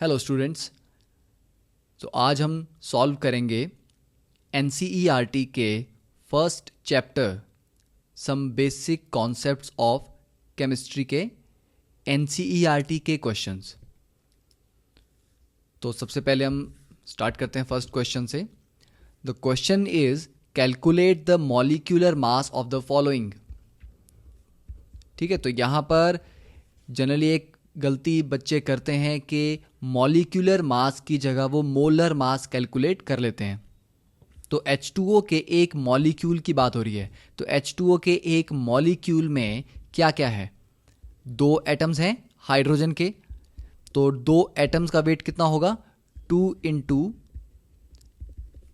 Hello students. तो आज हम सॉल्व करेंगे एनसीईआरटी के first chapter some basic concepts of chemistry के एनसीईआरटी के क्वेश्चंस। तो सबसे पहले हम स्टार्ट करते हैं फर्स्ट क्वेश्चन से। The question is calculate the molecular mass of the following. ठीक है, तो यहाँ पर जनरली एक गलती बच्चे करते हैं कि मॉलिक्यूलर मास की जगह वो मोलर मास कैलकुलेट कर लेते हैं। तो H2O के एक मॉलिक्यूल की बात हो रही है, तो H2O के एक मॉलिक्यूल में क्या क्या है? 2 एटम्स हैं हाइड्रोजन के, तो 2 एटम्स का वेट कितना होगा? 2 into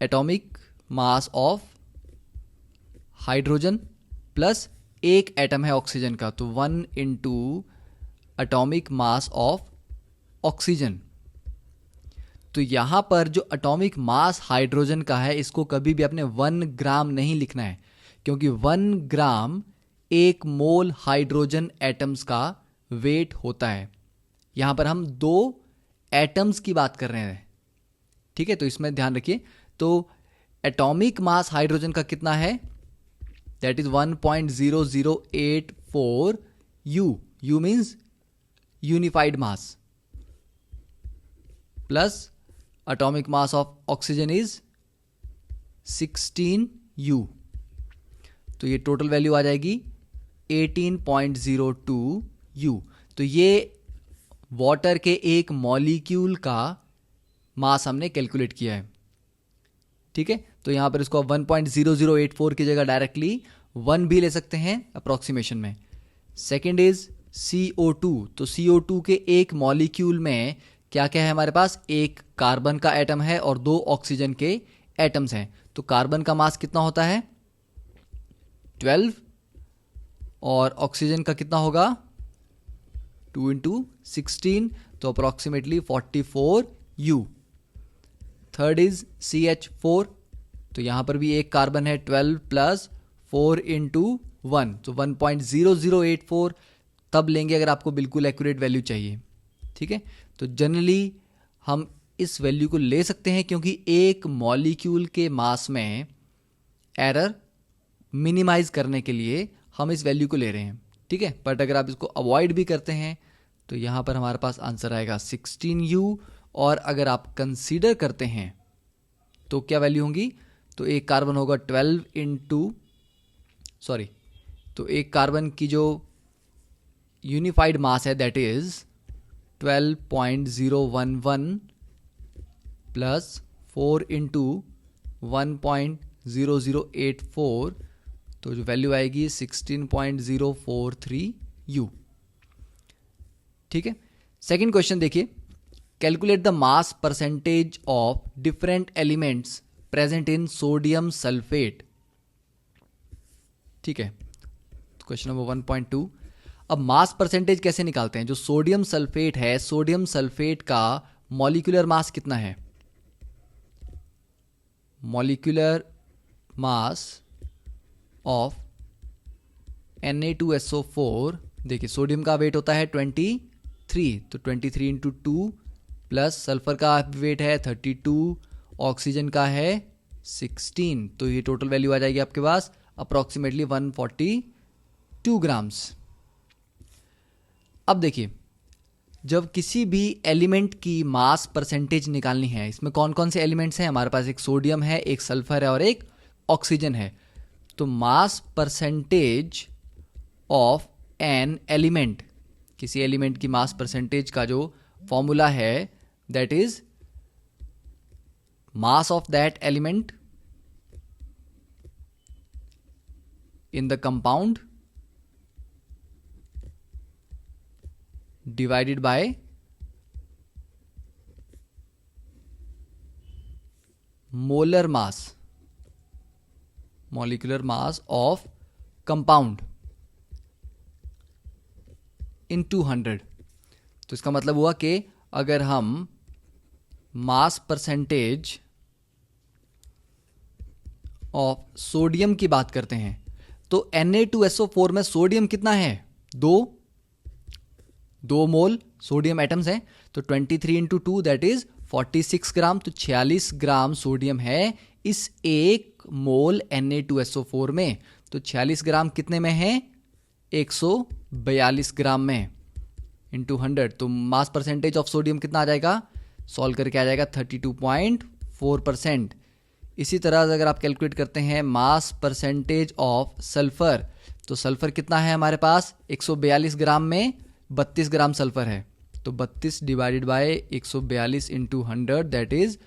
atomic mass of hydrogen plus एक एटम है ऑक्सीजन का, तो 1 into atomic mass of oxygen. तो यहां पर जो एटॉमिक मास हाइड्रोजन का है, इसको कभी भी अपने 1 ग्राम नहीं लिखना है, क्योंकि 1 ग्राम 1 मोल हाइड्रोजन एटम्स का वेट होता है। यहां पर हम 2 एटम्स की बात कर रहे हैं। ठीक है, तो इसमें ध्यान रखिए। तो एटॉमिक मास हाइड्रोजन का कितना है? That is 1.0084 you means unified mass, plus atomic mass of oxygen is 16 U। तो ये टोटल वैल्यू आ जाएगी 18.02 U। तो ये वाटर के एक मॉलिक्यूल का मास हमने कैलकुलेट किया है। ठीक है, तो यहां पर इसको 1.0084 की जगह डायरेक्टली 1 भी ले सकते हैं अप्रोक्सीमेशन में। Second is CO2। तो CO2 के एक मॉलिक्यूल में क्या क्या है हमारे पास? एक कार्बन का एटम है और 2 ऑक्सीजन के एटम्स हैं। तो कार्बन का मास कितना होता है? 12, और ऑक्सीजन का कितना होगा? 2 इंटू 16, तो approximately 44 U। Third is CH4। तो यहां पर भी एक कार्बन है, 12 प्लस 4 इंटू 1, तो 1.0084 तब लेंगे अगर आपको बिल्कुल एक्यूरेट वैल्यू चाहिए। ठीक है, तो जनरली हम इस वैल्यू को ले सकते हैं क्योंकि एक मॉलिक्यूल के मास में एरर मिनिमाइज करने के लिए हम इस वैल्यू को ले रहे हैं। ठीक है, बट अगर आप इसको अवॉइड भी करते हैं तो यहाँ पर हमारे पास आंसर आएगा 16 U। और अगर आप कंसीडर करते हैं तो क्या वैल्यू होंगी? तो एक कार्बन होगा 12 इंटू तो एक कार्बन की जो यूनिफाइड मास है दैट इज 12.011 प्लस 4 इंटू 1.0084, तो जो वैल्यू आएगी 16.043 U। ठीक है, सेकेंड क्वेश्चन देखिए। Calculate the mass percentage of different elements present in sodium sulphate. ठीक है, क्वेश्चन नंबर 1.2। अब मास परसेंटेज कैसे निकालते हैं? जो सोडियम सल्फेट है, सोडियम सल्फेट का मॉलिक्यूलर मास कितना है? मॉलिक्यूलर मास ऑफ Na2SO4, देखिए सोडियम का वेट होता है 23, तो 23 इंटू 2 प्लस सल्फर का वेट है 32, ऑक्सीजन का है 16, तो ये टोटल वैल्यू आ जाएगी आपके पास अप्रोक्सीमेटली 142 ग्राम्स। अब देखिए, जब किसी भी एलिमेंट की मास परसेंटेज निकालनी है, इसमें कौन कौन से एलिमेंट्स हैं हमारे पास? एक सोडियम है, एक सल्फर है और एक ऑक्सीजन है। तो मास परसेंटेज ऑफ एन एलिमेंट, किसी एलिमेंट की मास परसेंटेज का जो फॉर्मूला है that is mass of that element in the compound divided by molar mass, molecular mass of compound in 200। तो इसका मतलब हुआ कि अगर हम मास परसेंटेज ऑफ सोडियम की बात करते हैं तो Na2SO4 में सोडियम कितना है? 2 मोल सोडियम एटम्स हैं। तो 23 इंटू 2 दैट इज 46 ग्राम, तो 46 ग्राम सोडियम है इस 1 मोल Na2SO4 में। तो 46 ग्राम कितने में है? 142 ग्राम में इंटू 100, तो मास परसेंटेज ऑफ सोडियम कितना आ जाएगा? सॉल्व करके आ जाएगा 32.4%। इसी तरह अगर आप कैलकुलेट करते हैं मास परसेंटेज ऑफ सल्फर, तो सल्फर कितना है हमारे पास? 142 ग्राम में 32 ग्राम सल्फर है, तो 32 divided by 142 into 100 that is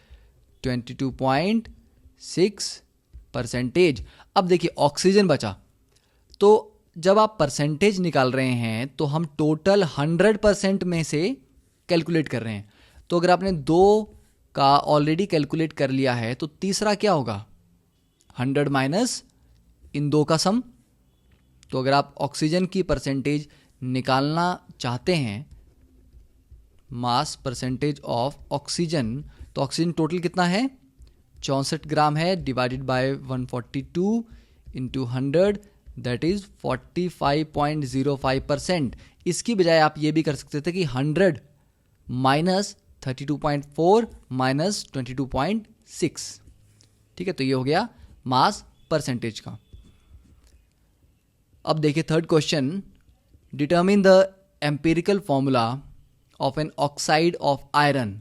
22.6%। अब देखिए ऑक्सीजन बचा, तो जब आप परसेंटेज निकाल रहे हैं तो हम टोटल 100% में से कैलकुलेट कर रहे हैं। तो अगर आपने 2 का ऑलरेडी कैलकुलेट कर लिया है तो तीसरा क्या होगा? 100 माइनस इन 2 का सम। तो अगर आप ऑक्सीजन की परसेंटेज निकालना चाहते हैं, मास परसेंटेज ऑफ ऑक्सीजन, तो ऑक्सीजन टोटल कितना है? 64 ग्राम है, divided by 142 into 100 that is 45.05%। इसकी बजाय आप ये भी कर सकते थे कि 100 माइनस 32.4 माइनस 22.6। ठीक है, तो ये हो गया मास परसेंटेज का। अब देखिए third question, determine the empirical formula of an oxide of iron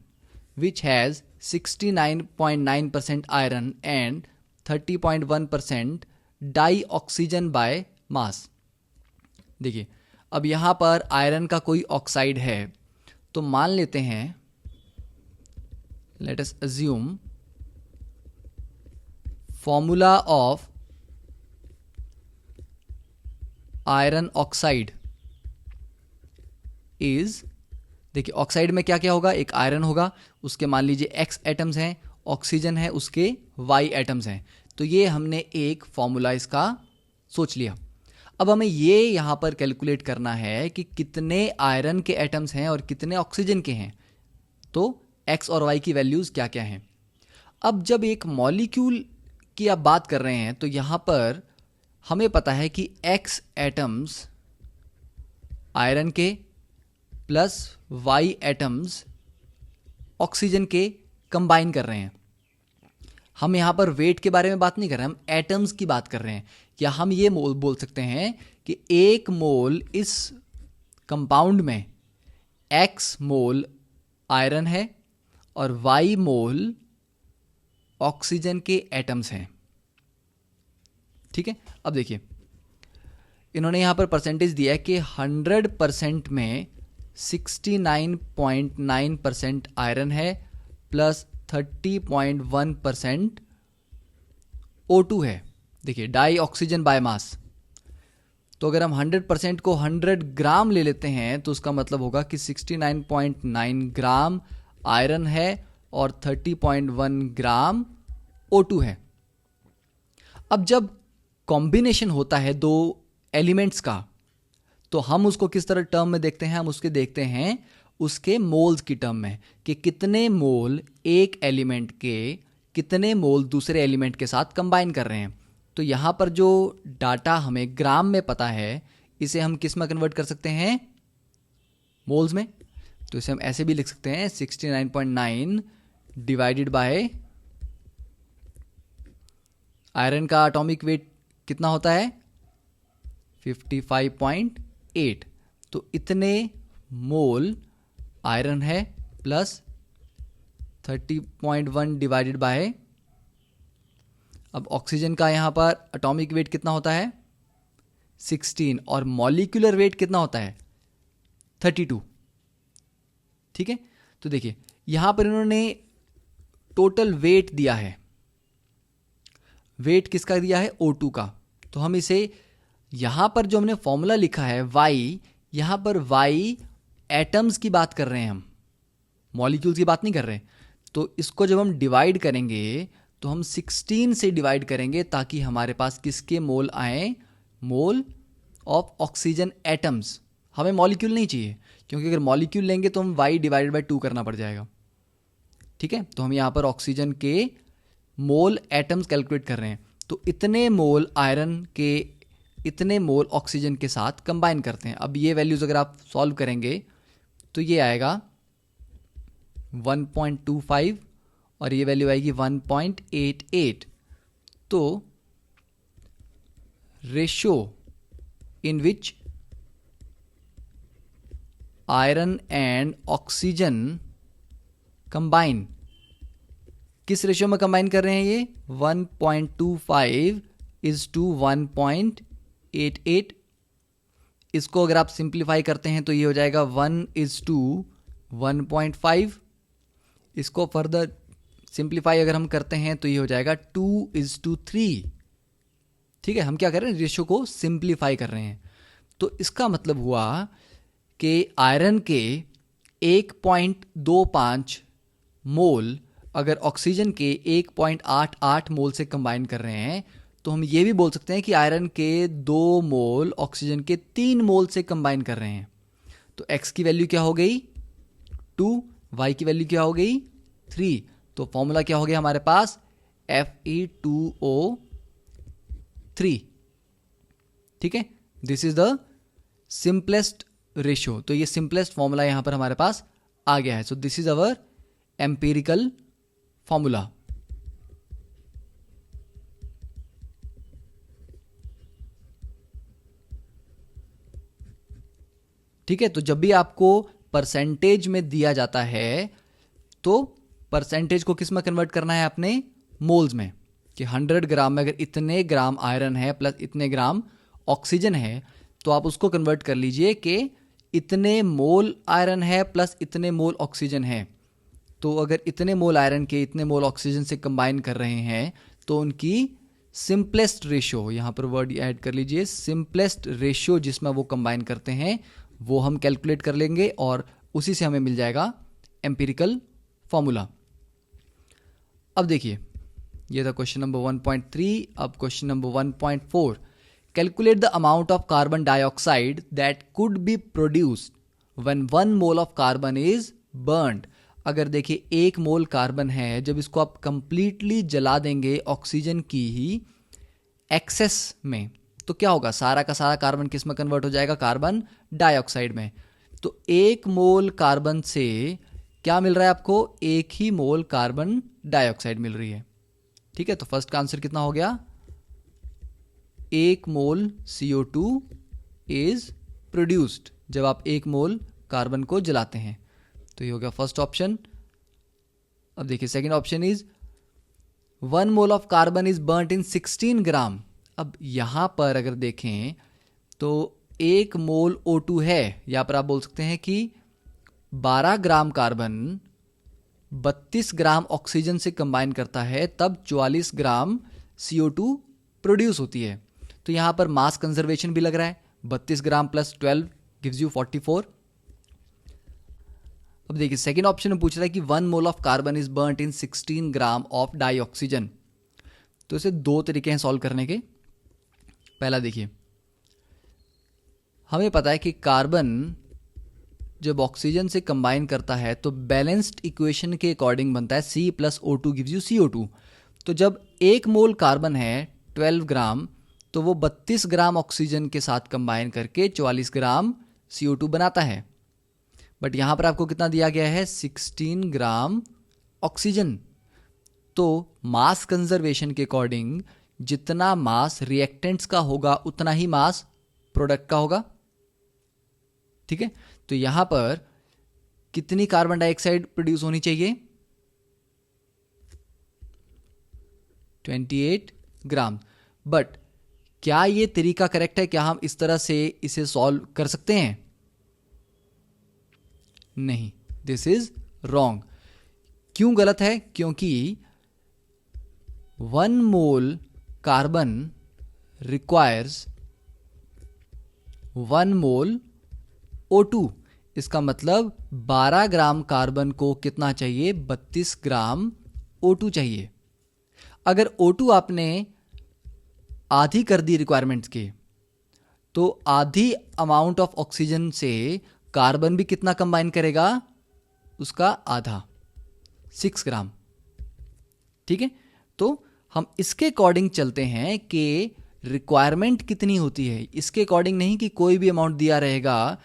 which has 69.9% iron and 30.1% dioxygen by mass. देखिए अब यहाँ पर आयरन का कोई ऑक्साइड है, तो मान लेते हैं, let us assume formula of iron oxide is, देखिए ऑक्साइड में क्या क्या होगा? एक आयरन होगा, उसके मान लीजिए X एटम्स हैं, ऑक्सीजन है उसके Y एटम्स हैं। तो ये हमने एक फॉर्मूला इसका सोच लिया। अब हमें ये यहाँ पर कैलकुलेट करना है कि कितने आयरन के एटम्स हैं और कितने ऑक्सीजन के हैं, तो X और Y की वैल्यूज़ क्या क्या हैं। अब जब एक मॉलिक्यूल की आप बात कर रहे हैं तो यहाँ पर हमें पता है कि X एटम्स आयरन के प्लस Y एटम्स ऑक्सीजन के कंबाइन कर रहे हैं। हम यहाँ पर वेट के बारे में बात नहीं कर रहे हैं, हम एटम्स की बात कर रहे हैं। या हम ये बोल सकते हैं कि 1 मोल इस कंपाउंड में X मोल आयरन है और Y मोल ऑक्सीजन के एटम्स हैं। ठीक है, अब देखिए इन्होंने यहाँ पर परसेंटेज दिया है कि 100% में 69.9% आयरन है प्लस 30.1% O2 है। देखिए डाई ऑक्सीजन बाय मास, तो अगर हम 100% को 100 ग्राम ले लेते हैं तो उसका मतलब होगा कि 69.9 ग्राम आयरन है और 30.1 ग्राम O2 है। अब जब कॉम्बिनेशन होता है 2 एलिमेंट्स का, तो हम उसको किस तरह टर्म में देखते हैं? हम उसके देखते हैं उसके मोल्स की टर्म में, कि कितने मोल एक एलिमेंट के कितने मोल दूसरे एलिमेंट के साथ कंबाइन कर रहे हैं। तो यहाँ पर जो डाटा हमें ग्राम में पता है, इसे हम किस में कन्वर्ट कर सकते हैं? मोल्स में। तो इसे हम ऐसे भी लिख सकते हैं 69.9 डिवाइडेड बाय आयरन का एटॉमिक वेट कितना होता है? 55.8। तो इतने मोल आयरन है प्लस 30.1 डिवाइडेड बाय, अब ऑक्सीजन का यहाँ पर एटॉमिक वेट कितना होता है? 16 और मॉलिक्यूलर वेट कितना होता है? 32। ठीक है, तो देखिए यहाँ पर इन्होंने टोटल वेट दिया है। वेट किसका दिया है? O2 का। तो हम इसे यहाँ पर जो हमने फॉर्मूला लिखा है Y, यहाँ पर Y एटम्स की बात कर रहे हैं, हम मॉलिक्यूल्स की बात नहीं कर रहे। तो इसको जब हम डिवाइड करेंगे तो हम 16 से डिवाइड करेंगे ताकि हमारे पास किसके मोल आए? Mole of oxygen atoms. हमें मॉलिक्यूल नहीं चाहिए, क्योंकि अगर मॉलिक्यूल लेंगे तो हम Y डिवाइडेड बाय 2 करना पड़ जाएगा। ठीक है, तो हम यहाँ पर ऑक्सीजन के मोल एटम्स कैलकुलेट कर रहे हैं। तो इतने मोल आयरन के इतने मोल ऑक्सीजन के साथ कंबाइन करते हैं। अब ये वैल्यूज़ अगर आप सॉल्व करेंगे तो ये आएगा 1.25 और ये वैल्यू आएगी 1.88। तो ratio in which iron and oxygen combine, किस रेशियो में कंबाइन कर रहे हैं ये? 1.25 इज टू 1.88। इसको अगर आप सिंप्लीफाई करते हैं तो ये हो जाएगा 1 इज टू 1.5। इसको फर्दर सिंप्लीफाई अगर हम करते हैं तो ये हो जाएगा 2 इज टू 3। ठीक है, हम क्या कर रहे हैं? रेशियो को सिंप्लीफाई कर रहे हैं। तो इसका मतलब हुआ कि आयरन के 1.25 मोल अगर ऑक्सीजन के 1.88 मोल से कंबाइन कर रहे हैं, तो हम ये भी बोल सकते हैं कि आयरन के 2 मोल ऑक्सीजन के 3 मोल से कंबाइन कर रहे हैं। तो x की वैल्यू क्या हो गई? 2, y की वैल्यू क्या हो गई? 3। तो फॉर्मूला क्या हो गया हमारे पास? Fe2O3। ठीक है, this is the simplest ratio. तो ये सिंपलेस्ट फॉर्मूला यहां पर हमारे पास आ गया है। So this is our empirical formula. ठीक है, तो जब भी आपको परसेंटेज में दिया जाता है तो परसेंटेज को किस में कन्वर्ट करना है आपने? मोल्स में। कि 100 ग्राम में अगर इतने ग्राम आयरन है प्लस इतने ग्राम ऑक्सीजन है, तो आप उसको कन्वर्ट कर लीजिए कि इतने मोल आयरन है प्लस इतने मोल ऑक्सीजन है। तो अगर इतने मोल आयरन के इतने मोल ऑक्सीजन से कंबाइन कर रहे हैं तो उनकी सिंपलेस्ट रेशियो, यहाँ पर वर्ड ऐड कर लीजिए, सिंपलेस्ट रेशियो जिसमें वो कंबाइन करते हैं वो हम कैलकुलेट कर लेंगे और उसी से हमें मिल जाएगा एम्पिरिकल फॉर्मूला। अब देखिए, ये था क्वेश्चन नंबर 1.3। अब question number 1.4, calculate the amount of carbon dioxide that could be produced when 1 mole of carbon is burned. अगर देखिए 1 मोल कार्बन है, जब इसको आप कंप्लीटली जला देंगे ऑक्सीजन की ही एक्सेस में, तो क्या होगा? सारा का सारा कार्बन किस में कन्वर्ट हो जाएगा? कार्बन डाइऑक्साइड में। तो 1 मोल कार्बन से क्या मिल रहा है आपको? 1 ही मोल कार्बन डाइऑक्साइड मिल रही है। ठीक है, तो फर्स्ट का आंसर कितना हो गया? 1 मोल CO2 इज प्रोड्यूस्ड जब आप 1 मोल कार्बन को जलाते हैं। तो ये हो गया फर्स्ट ऑप्शन। अब देखिए second option is 1 mole of carbon is burnt in 16 gram. अब यहां पर अगर देखें तो 1 मोल O2 है, यहां पर आप बोल सकते हैं कि 12 ग्राम कार्बन 32 ग्राम ऑक्सीजन से कंबाइन करता है, तब 44 ग्राम CO2 प्रोड्यूस होती है। तो यहां पर मास कंजर्वेशन भी लग रहा है। 32 ग्राम प्लस 12 गिव्स यू 44। अब देखिए सेकेंड ऑप्शन में पूछ रहा है कि 1 mole of carbon is burnt in 16 gram of dioxygen. तो इसे 2 तरीके हैं सॉल्व करने के। पहला देखिए, हमें पता है कि कार्बन जब ऑक्सीजन से कंबाइन करता है तो बैलेंस्ड इक्वेशन के अकॉर्डिंग बनता है C plus O2 gives you CO2। तो जब 1 मोल कार्बन है 12 ग्राम, तो वो 32 ग्राम ऑक्सीजन के साथ कंबाइन करके 44 ग्राम CO2 बनाता है। बट यहां पर आपको कितना दिया गया है? 16 ग्राम ऑक्सीजन। तो मास कंजर्वेशन के अकॉर्डिंग जितना मास रिएक्टेंट्स का होगा उतना ही मास प्रोडक्ट का होगा। ठीक है, तो यहां पर कितनी कार्बन डाइऑक्साइड प्रोड्यूस होनी चाहिए? 28 ग्राम। बट क्या ये तरीका करेक्ट है? क्या हम इस तरह से इसे सॉल्व कर सकते हैं? नहीं, दिस इज रॉन्ग। क्यों गलत है? क्योंकि 1 मोल कार्बन रिक्वायर्स 1 मोल O2। इसका मतलब 12 ग्राम कार्बन को कितना चाहिए? 32 ग्राम O2 चाहिए। अगर O2 आपने आधी कर दी रिक्वायरमेंट्स के, तो आधी अमाउंट ऑफ ऑक्सीजन से कार्बन भी कितना कंबाइन करेगा? उसका आधा, 6 ग्राम। ठीक है, तो हम इसके अकॉर्डिंग चलते हैं कि रिक्वायरमेंट कितनी होती है, इसके अकॉर्डिंग नहीं कि कोई भी अमाउंट दिया रहेगा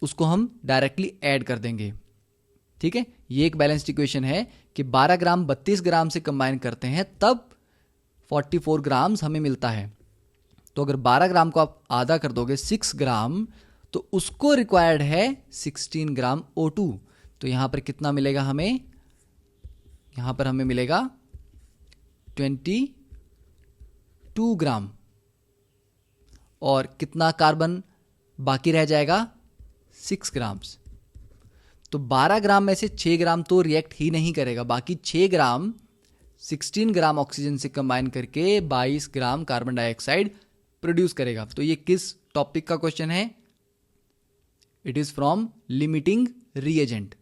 उसको हम डायरेक्टली ऐड कर देंगे। ठीक है, ये एक बैलेंस्ड इक्वेशन है कि 12 ग्राम 32 ग्राम से कंबाइन करते हैं तब 44 ग्राम्स हमें मिलता है। तो अगर 12 ग्राम को आप आधा कर दोगे 6 ग्राम, तो उसको रिक्वायर्ड है 16 ग्राम O2। तो यहां पर कितना मिलेगा हमें? यहां पर हमें मिलेगा 22 ग्राम। और कितना कार्बन बाकी रह जाएगा? 6 ग्राम्स। तो 12 ग्राम में से 6 ग्राम तो रिएक्ट ही नहीं करेगा, बाकी 6 ग्राम 16 ग्राम ऑक्सीजन से कंबाइन करके 22 ग्राम कार्बन डाइऑक्साइड प्रोड्यूस करेगा। तो ये किस टॉपिक का क्वेश्चन है? It is from limiting reagent.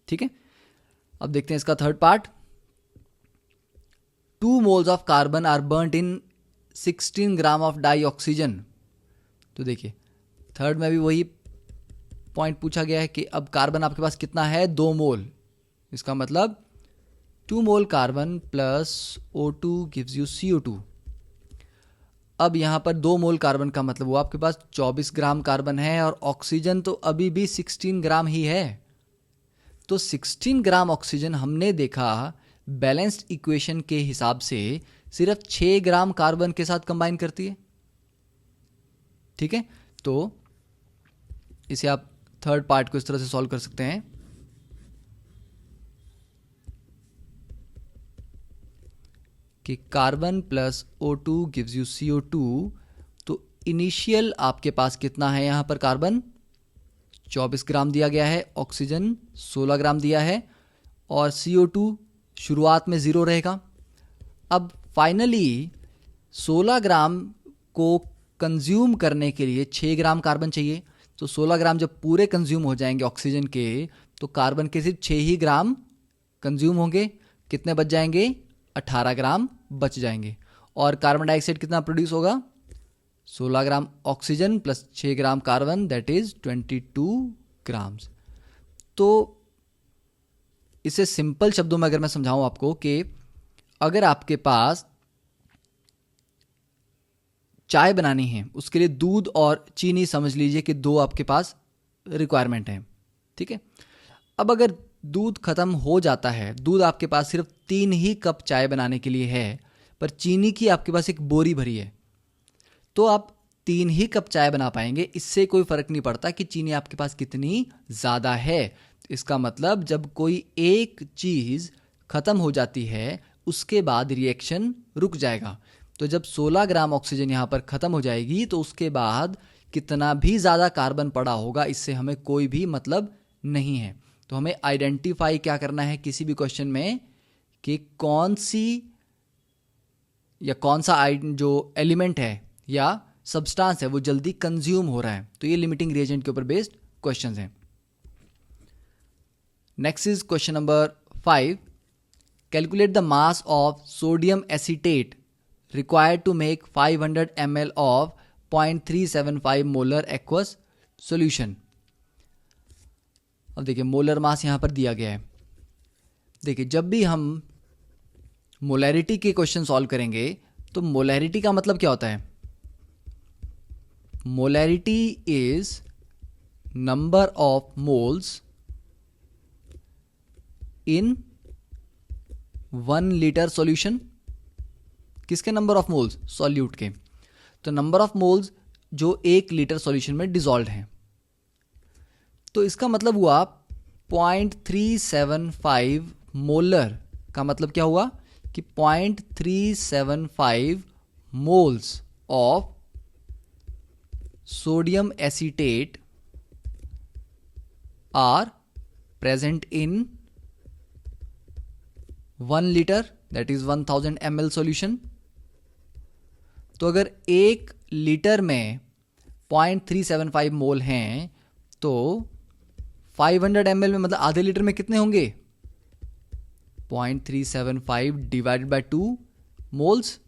ठीक है, अब देखते हैं इसका third part. 2 moles of carbon are burned in 16 gram of dioxygen. तो देखिए थर्ड में भी वही पॉइंट पूछा गया है कि अब कार्बन आपके पास कितना है? 2 मोल। इसका मतलब 2 mole carbon plus O2 gives you CO2। अब यहां पर 2 मोल कार्बन का मतलब वो आपके पास 24 ग्राम कार्बन है और ऑक्सीजन तो अभी भी 16 ग्राम ही है। तो 16 ग्राम ऑक्सीजन हमने देखा बैलेंस्ड इक्वेशन के हिसाब से सिर्फ 6 ग्राम कार्बन के साथ कंबाइन करती है। ठीक है, तो इसे आप थर्ड पार्ट को इस तरह से सॉल्व कर सकते हैं कि carbon plus O2 gives you CO2। तो इनिशियल आपके पास कितना है? यहां पर कार्बन 24 ग्राम दिया गया है, ऑक्सीजन 16 ग्राम दिया है और CO2 शुरुआत में 0 रहेगा। अब फाइनली 16 ग्राम को कंज्यूम करने के लिए 6 ग्राम कार्बन चाहिए। तो 16 ग्राम जब पूरे कंज्यूम हो जाएंगे ऑक्सीजन के, तो कार्बन के सिर्फ 6 ही ग्राम कंज्यूम होंगे। कितने बच जाएंगे? 18 ग्राम बच जाएंगे। और कार्बन डाइऑक्साइड कितना प्रोड्यूस होगा? 16 gram oxygen plus 6 gram carbon, that is 22 grams. तो इसे सिंपल शब्दों में अगर मैं समझाऊं आपको कि अगर आपके पास चाय बनानी है, उसके लिए दूध और चीनी समझ लीजिए कि 2 आपके पास रिक्वायरमेंट है। ठीक है, अब अगर दूध खत्म हो जाता है, दूध आपके पास सिर्फ 3 ही कप चाय बनाने के लिए है, पर चीनी की आपके पास एक बोरी भरी है, तो आप 3 ही कप चाय बना पाएंगे। इससे कोई फर्क नहीं पड़ता कि चीनी आपके पास कितनी ज़्यादा है। इसका मतलब जब कोई एक चीज़ खत्म हो जाती है उसके बाद रिएक्शन रुक जाएगा। तो जब 16 ग्राम ऑक्सीजन यहाँ पर ख़त्म हो जाएगी तो उसके बाद कितना भी ज़्यादा कार्बन पड़ा होगा इससे हमें कोई भी मतलब नहीं है। तो हमें आइडेंटिफाई क्या करना है किसी भी क्वेश्चन में कि कौन सी या कौन सा जो एलिमेंट है या सब्सटेंस है वो जल्दी कंज्यूम हो रहा है। तो ये लिमिटिंग रिएजेंट के ऊपर बेस्ड क्वेश्चंस हैं। Next is question number 5। Calculate the mass of sodium acetate required to make 500 ml of 0.375 molar aqueous solution. अब देखिए मोलर मास यहां पर दिया गया है। देखिए जब भी हम मोलैरिटी के क्वेश्चन सॉल्व करेंगे तो मोलैरिटी का मतलब क्या होता है? Molarity is number of moles in 1 litre solution. किसके नंबर ऑफ मोल्स? सॉल्यूट के। तो नंबर ऑफ मोल्स जो 1 लीटर सॉल्यूशन में डिसॉल्व हैं। तो इसका मतलब हुआ 0.375 मोलर का मतलब क्या हुआ कि 0.375 moles of sodium acetate are present in 1 litre, that is 1000 ml solution. तो अगर 1 लीटर में 0.375 मोल हैं तो 500 ml में मतलब आधे लीटर में कितने होंगे? 0.375 divided by 2 moles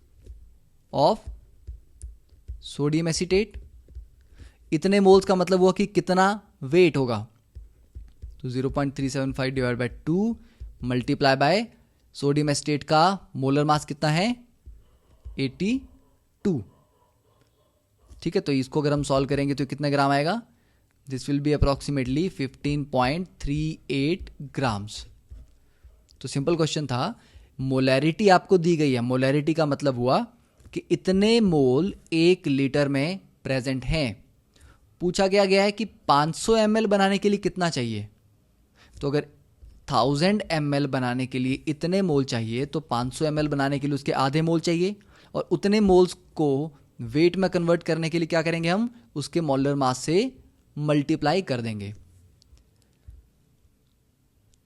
of sodium acetate. इतने मोल्स का मतलब हुआ कि कितना वेट होगा? तो 0.375 divide by 2 multiply by sodium acetate का मोलर मास कितना है? 82। ठीक है, तो इसको अगर हम सॉल्व करेंगे तो कितने ग्राम आएगा? This will be approximately 15.38 grams. तो सिंपल क्वेश्चन था, मोलैरिटी आपको दी गई है। मोलैरिटी का मतलब हुआ कि इतने मोल 1 लीटर में प्रेजेंट हैं। पूछा गया है कि 500 ml बनाने के लिए कितना चाहिए। तो अगर 1000 ml बनाने के लिए इतने मोल चाहिए तो 500 ml बनाने के लिए उसके आधे मोल चाहिए, और उतने मोल्स को वेट में कन्वर्ट करने के लिए क्या करेंगे, हम उसके मोलर मास से मल्टीप्लाई कर देंगे।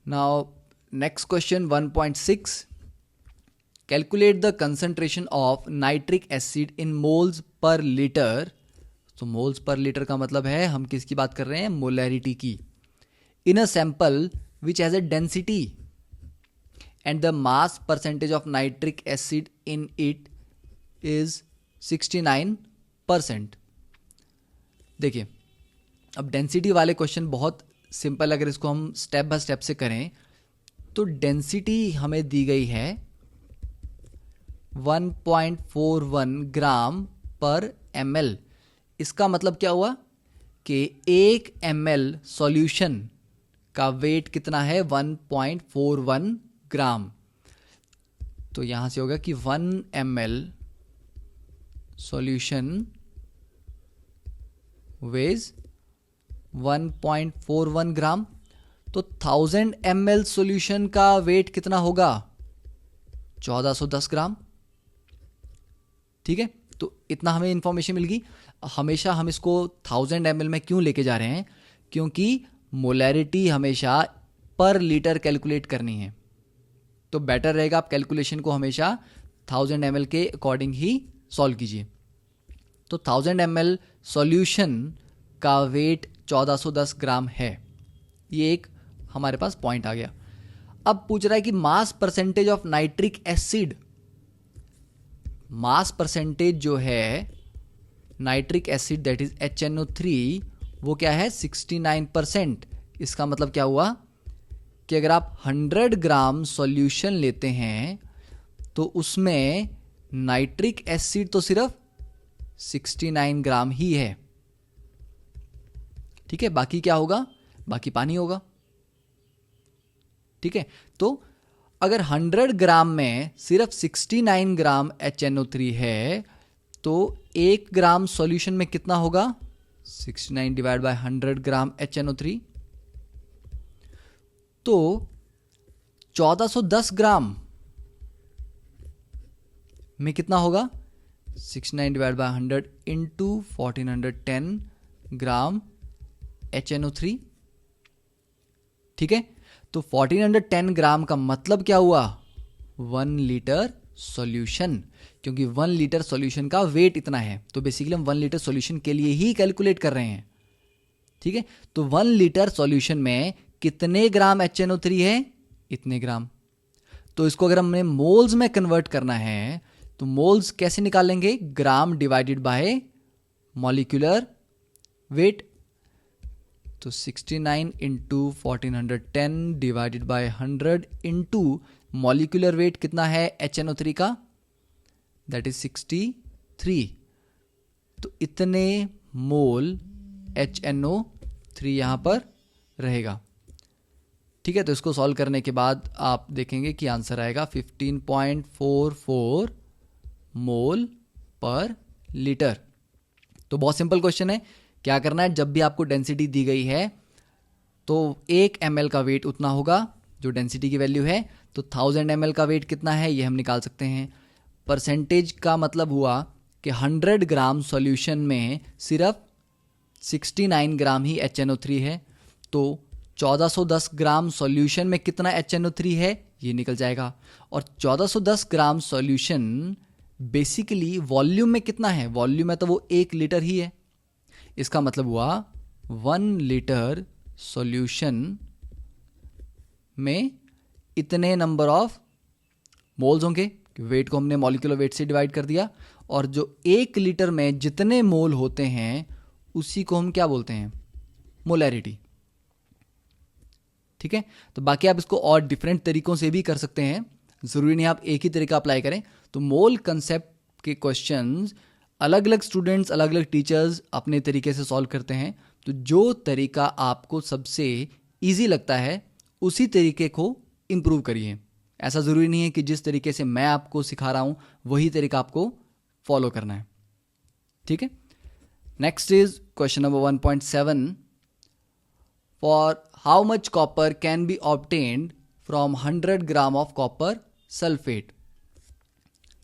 Now next question 1.6, calculate the concentration of nitric acid in moles per litre. तो मोल्स पर लीटर का मतलब है हम किसकी बात कर रहे हैं, मोलैरिटी की। In a sample which has a density and the mass percentage of nitric acid in it is 69%। देखिए, अब डेंसिटी वाले क्वेश्चन बहुत सिंपल, अगर इसको हम स्टेप बाय स्टेप से करें तो डेंसिटी हमें दी गई है 1.41 ग्राम पर ml। इसका मतलब क्या हुआ कि 1 ml सॉल्यूशन का वेट कितना है, 1.41 ग्राम। तो यहां से होगा कि 1 ml सॉल्यूशन वेज 1.41 ग्राम। तो 1000 ml सॉल्यूशन का वेट कितना होगा, 1410 ग्राम। ठीक है, तो इतना हमें इंफॉर्मेशन मिल गई। हमेशा हम इसको 1000 ml में क्यों लेके जा रहे हैं, क्योंकि मोलैरिटी हमेशा पर लीटर कैलकुलेट करनी है। तो बेटर रहेगा आप कैलकुलेशन को हमेशा 1000 ml के अकॉर्डिंग ही सॉल्व कीजिए। तो 1000 ml सॉल्यूशन का वेट 1410 ग्राम है। ये एक हमारे पास पॉइंट आ गया। अब पूछ रहा है कि मास percentage of nitric acid. Mass percentage जो है nitric acid that is HNO3 वो क्या है, 69%। इसका मतलब क्या हुआ कि अगर आप 100 ग्राम सॉल्यूशन लेते हैं तो उसमें नाइट्रिक एसिड तो सिर्फ 69 ग्राम ही है। ठीक है, बाकी क्या होगा, बाकी पानी होगा। ठीक है, तो अगर 100 ग्राम में सिर्फ 69 ग्राम HNO3 है तो 1 ग्राम सॉल्यूशन में कितना होगा, 69 डिवाइड बाय 100 ग्राम HNO3। तो 1410 ग्राम में कितना होगा, 69 divide by 100 into 1410 gram HNO3। ठीक है, तो 1410 ग्राम का मतलब क्या हुआ, 1 लीटर सॉल्यूशन, क्योंकि 1 लीटर सॉल्यूशन का वेट इतना है। तो बेसिकली हम 1 लीटर सॉल्यूशन के लिए ही कैलकुलेट कर रहे हैं। ठीक है, तो 1 लीटर सॉल्यूशन में कितने ग्राम HNO3 है, इतने ग्राम। तो इसको अगर हमने मोल्स में कन्वर्ट करना है तो मोल्स कैसे निकालेंगे, gram divided by molecular weight. तो 69 into 1410 divided by 100 into molecular weight कितना है HNO3 का, दैट इज 63। तो इतने मोल HNO3 यहां पर रहेगा। ठीक है, तो इसको सॉल्व करने के बाद आप देखेंगे कि आंसर आएगा 15.44 मोल पर लीटर। तो बहुत सिंपल क्वेश्चन है। क्या करना है, जब भी आपको डेंसिटी दी गई है तो 1 ml का वेट उतना होगा जो डेंसिटी की वैल्यू है। तो 1000 ml का वेट कितना है ये हम निकाल सकते हैं। परसेंटेज का मतलब हुआ कि 100 ग्राम सॉल्यूशन में सिर्फ 69 ग्राम ही HNO3 है। तो 1410 ग्राम सॉल्यूशन में कितना HNO3 है ये निकल जाएगा। और 1410 ग्राम सॉल्यूशन बेसिकली वॉल्यूम में कितना है, वॉल्यूम में तो वो 1 लीटर ही है। इसका मतलब हुआ 1 लीटर सॉल्यूशन में इतने नंबर ऑफ मोल्स होंगे। वेट को हमने मॉलिक्यूलर वेट से डिवाइड कर दिया, और जो 1 लीटर में जितने मोल होते हैं उसी को हम क्या बोलते हैं, मोलैरिटी। ठीक है, तो बाकी आप इसको और डिफरेंट तरीकों से भी कर सकते हैं, ज़रूरी नहीं आप एक ही तरीका अप्लाई करें। तो मोल कंसेप्ट के क्वेश्चंस अलग अलग स्टूडेंट्स, अलग अलग टीचर्स अपने तरीके से सॉल्व करते हैं। तो जो तरीका आपको सबसे ईजी लगता है उसी तरीके को इम्प्रूव करिए। ऐसा ज़रूरी नहीं है कि जिस तरीके से मैं आपको सिखा रहा हूँ वही तरीका आपको फॉलो करना है। ठीक है, next is question number 1.7। For how much copper can be obtained from 100 gram of copper sulphate.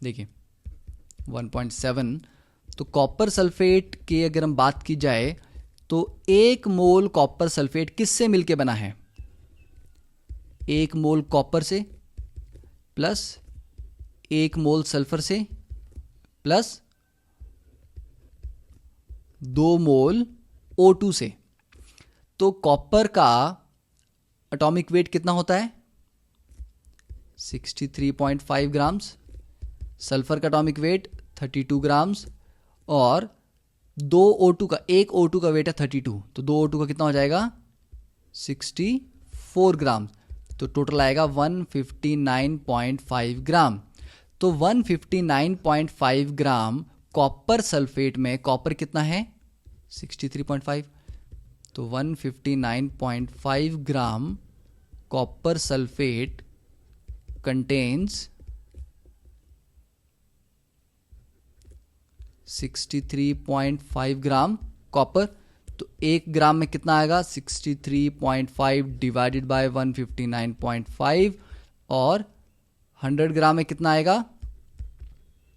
देखिए 1.7, तो कॉपर सल्फेट की अगर हम बात की जाए तो 1 मोल कॉपर सल्फेट किससे मिलके बना है? 1 मोल कॉपर से प्लस 1 मोल सल्फर से प्लस 2 मोल O2 से। तो कॉपर का एटॉमिक वेट कितना होता है? 63.5 ग्राम्स। सल्फर का एटॉमिक वेट 32 ग्राम्स और 2 O2 का, एक O2 का वेट है 32, तो 2 O2 का कितना हो जाएगा? 64 ग्राम। तो टोटल आएगा 159.5 ग्राम। तो 159.5 ग्राम कॉपर सल्फेट में कॉपर कितना है? 63.5। तो 159.5 gram copper sulphate contains 63.5 gram copper. तो 1 ग्राम में कितना आएगा? 63.5 डिवाइडेड बाय 159.5 और 100 ग्राम में कितना आएगा?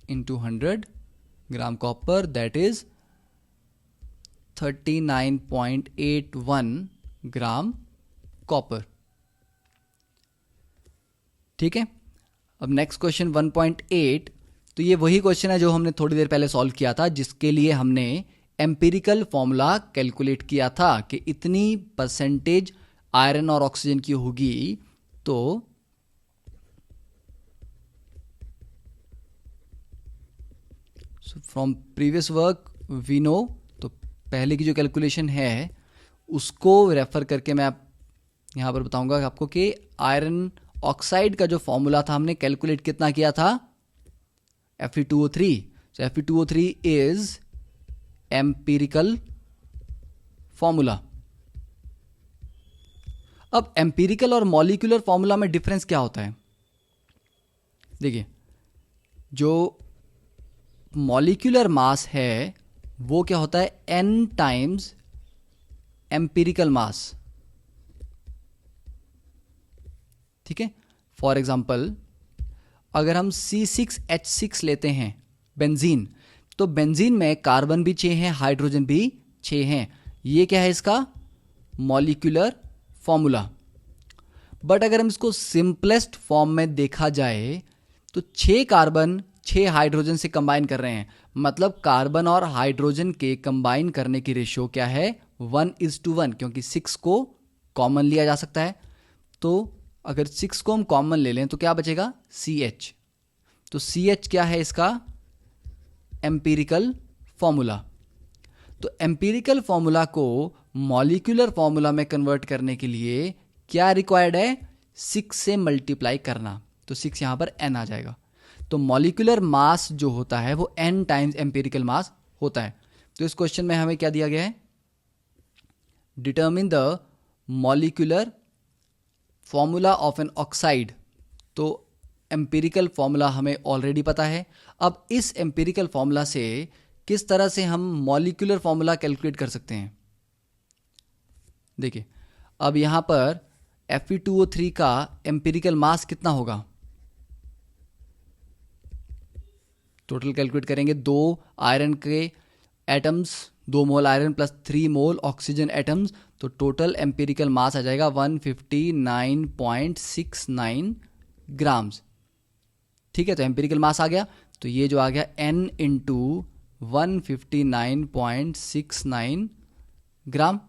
Into 100 gram copper, that is 39.81 gram copper. ठीक है, अब नेक्स्ट क्वेश्चन 1.8। तो ये वही क्वेश्चन है जो हमने थोड़ी देर पहले सॉल्व किया था, जिसके लिए हमने एम्पिरिकल फॉर्मूला कैलकुलेट किया था कि इतनी परसेंटेज आयरन और ऑक्सीजन की होगी। तो from previous work we know, तो पहले की जो कैलकुलेशन है उसको रेफर करके मैं यहाँ पर बताऊंगा आपको कि आयरन ऑक्साइड का जो फॉर्मूला था हमने कैलकुलेट कितना किया था? Fe2O3। So Fe2O3 is empirical formula. अब एम्पिरिकल और मॉलिक्यूलर फॉर्मूला में डिफरेंस क्या होता है? देखिए, जो मॉलिक्यूलर मास है वो क्या होता है? n टाइम्स एम्पिरिकल मास। ठीक है, फॉर एग्जाम्पल अगर हम C6H6 लेते हैं बेंजीन, तो बेंजीन में कार्बन भी 6 हैं, हाइड्रोजन भी 6 हैं। ये क्या है इसका? Molecular formula. बट अगर हम इसको सिंपलेस्ट फॉर्म में देखा जाए तो 6 कार्बन 6 हाइड्रोजन से कंबाइन कर रहे हैं, मतलब कार्बन और हाइड्रोजन के कंबाइन करने की रेशियो क्या है? 1:1, क्योंकि 6 को कॉमन लिया जा सकता है। तो अगर 6 को हम कॉमन ले लें तो क्या बचेगा? CH। तो CH क्या है इसका? Empirical formula. तो एम्पिरिकल फॉर्मूला को मॉलिक्यूलर फॉर्मूला में कन्वर्ट करने के लिए क्या रिक्वायर्ड है? 6 से मल्टीप्लाई करना। तो 6 यहां पर n आ जाएगा। तो मॉलिक्यूलर मास जो होता है वो n टाइम्स एम्पिरिकल मास होता है। तो इस क्वेश्चन में हमें क्या दिया गया है? Determine the molecular formula of an oxide. तो एम्पिरिकल फॉर्मूला हमें ऑलरेडी पता है। अब इस एम्पिरिकल फॉर्मूला से किस तरह से हम मॉलिक्यूलर फॉर्मूला कैलकुलेट कर सकते हैं? देखिए, अब यहां पर Fe2O3 का एम्पिरिकल मास कितना होगा? टोटल कैलकुलेट करेंगे, 2 आयरन के atoms, 2 mole iron plus 3 mole oxygen atoms, तो टोटल एम्पिरिकल मास आ जाएगा 159.69 ग्राम्स। ठीक है, तो एम्पिरिकल मास आ गया, तो ये जो आ गया n इंटू 159.69 ग्राम।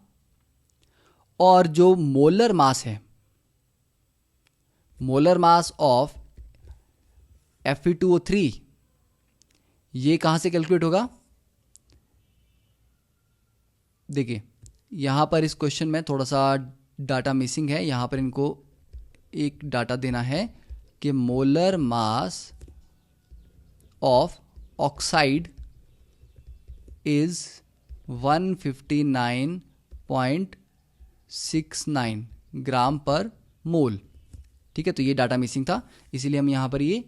और जो मोलर मास है, मोलर मास ऑफ Fe2O3, ये कहां से कैलकुलेट होगा? देखिए, यहां पर इस क्वेश्चन में थोड़ा सा डाटा मिसिंग है। यहां पर इनको एक डाटा देना है कि molar mass of oxide is 159 36.69 ग्राम पर मोल। ठीक है, तो ये डाटा मिसिंग था, इसीलिए हम यहाँ पर ये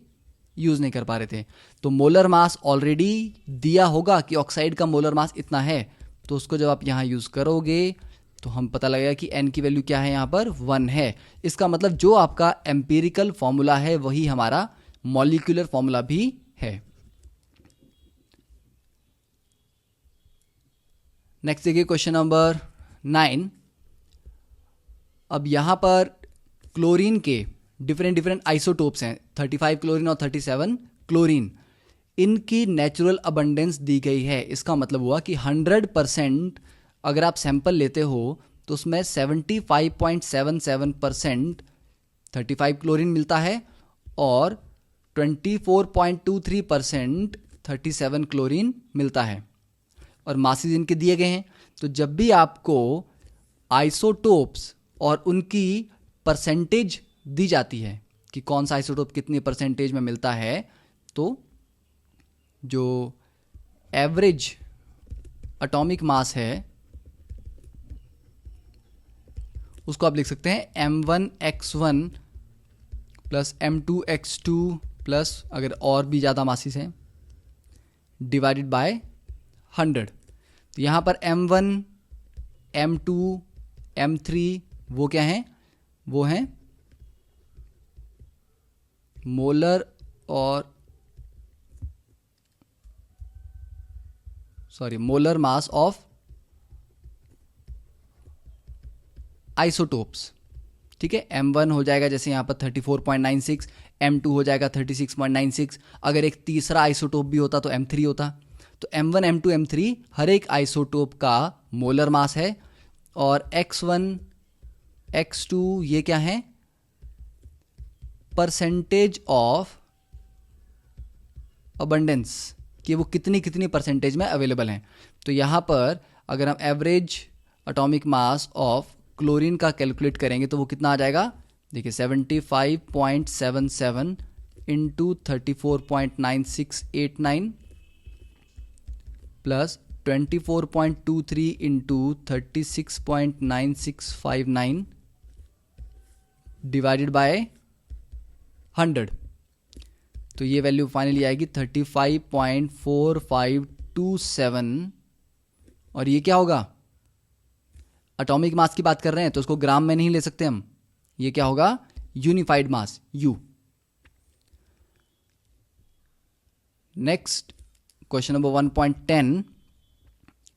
यूज़ नहीं कर पा रहे थे। तो मोलर मास ऑलरेडी दिया होगा कि ऑक्साइड का मोलर मास इतना है, तो उसको जब आप यहाँ यूज़ करोगे तो हम पता लगेगा कि n की वैल्यू क्या है, यहाँ पर 1 है। इसका मतलब जो आपका एम्पिरिकल फॉर्मूला है वही हमारा मॉलिक्यूलर फॉर्मूला भी है। नेक्स्ट देखिए क्वेश्चन नंबर 9। अब यहाँ पर क्लोरीन के डिफरेंट आइसोटोप्स हैं, 35 क्लोरीन और 37 क्लोरीन। इनकी नेचुरल अबंडेंस दी गई है। इसका मतलब हुआ कि 100% अगर आप सैंपल लेते हो तो उसमें 75.77% 35 क्लोरीन मिलता है और 24.23% 37 क्लोरीन मिलता है, और मासेस इनके दिए गए हैं। तो जब भी आपको आइसोटोप्स और उनकी परसेंटेज दी जाती है कि कौन सा आइसोटोप कितनी परसेंटेज में मिलता है, तो जो एवरेज एटॉमिक मास है उसको आप लिख सकते हैं m1x1 प्लस m2x2 प्लस अगर और भी ज़्यादा मासेस हैं डिवाइडेड बाय 100। तो यहाँ पर m1 m2 m3 वो क्या हैं, वो हैं मोलर मास ऑफ आइसोटोप्स। ठीक है, m1 हो जाएगा जैसे यहाँ पर 34.96, m2 हो जाएगा 36.96। अगर एक तीसरा आइसोटोप भी होता तो m3 होता। तो m1 m2 m3 हर एक आइसोटोप का मोलर मास है, और x1 x2 ये क्या है, परसेंटेज ऑफ अबंडेंस, कि वो कितनी परसेंटेज में अवेलेबल हैं। तो यहाँ पर अगर हम average atomic mass of chlorine का कैलकुलेट करेंगे तो वो कितना आ जाएगा, देखिए 75.77 into 34.9689 plus 24.23 into 36.9659 divided by 100। तो ये वैल्यू फाइनली आएगी 35.4527। और ये क्या होगा, एटॉमिक मास की बात कर रहे हैं तो उसको ग्राम में नहीं ले सकते हम, ये क्या होगा, unified mass U। Next question number 1.10।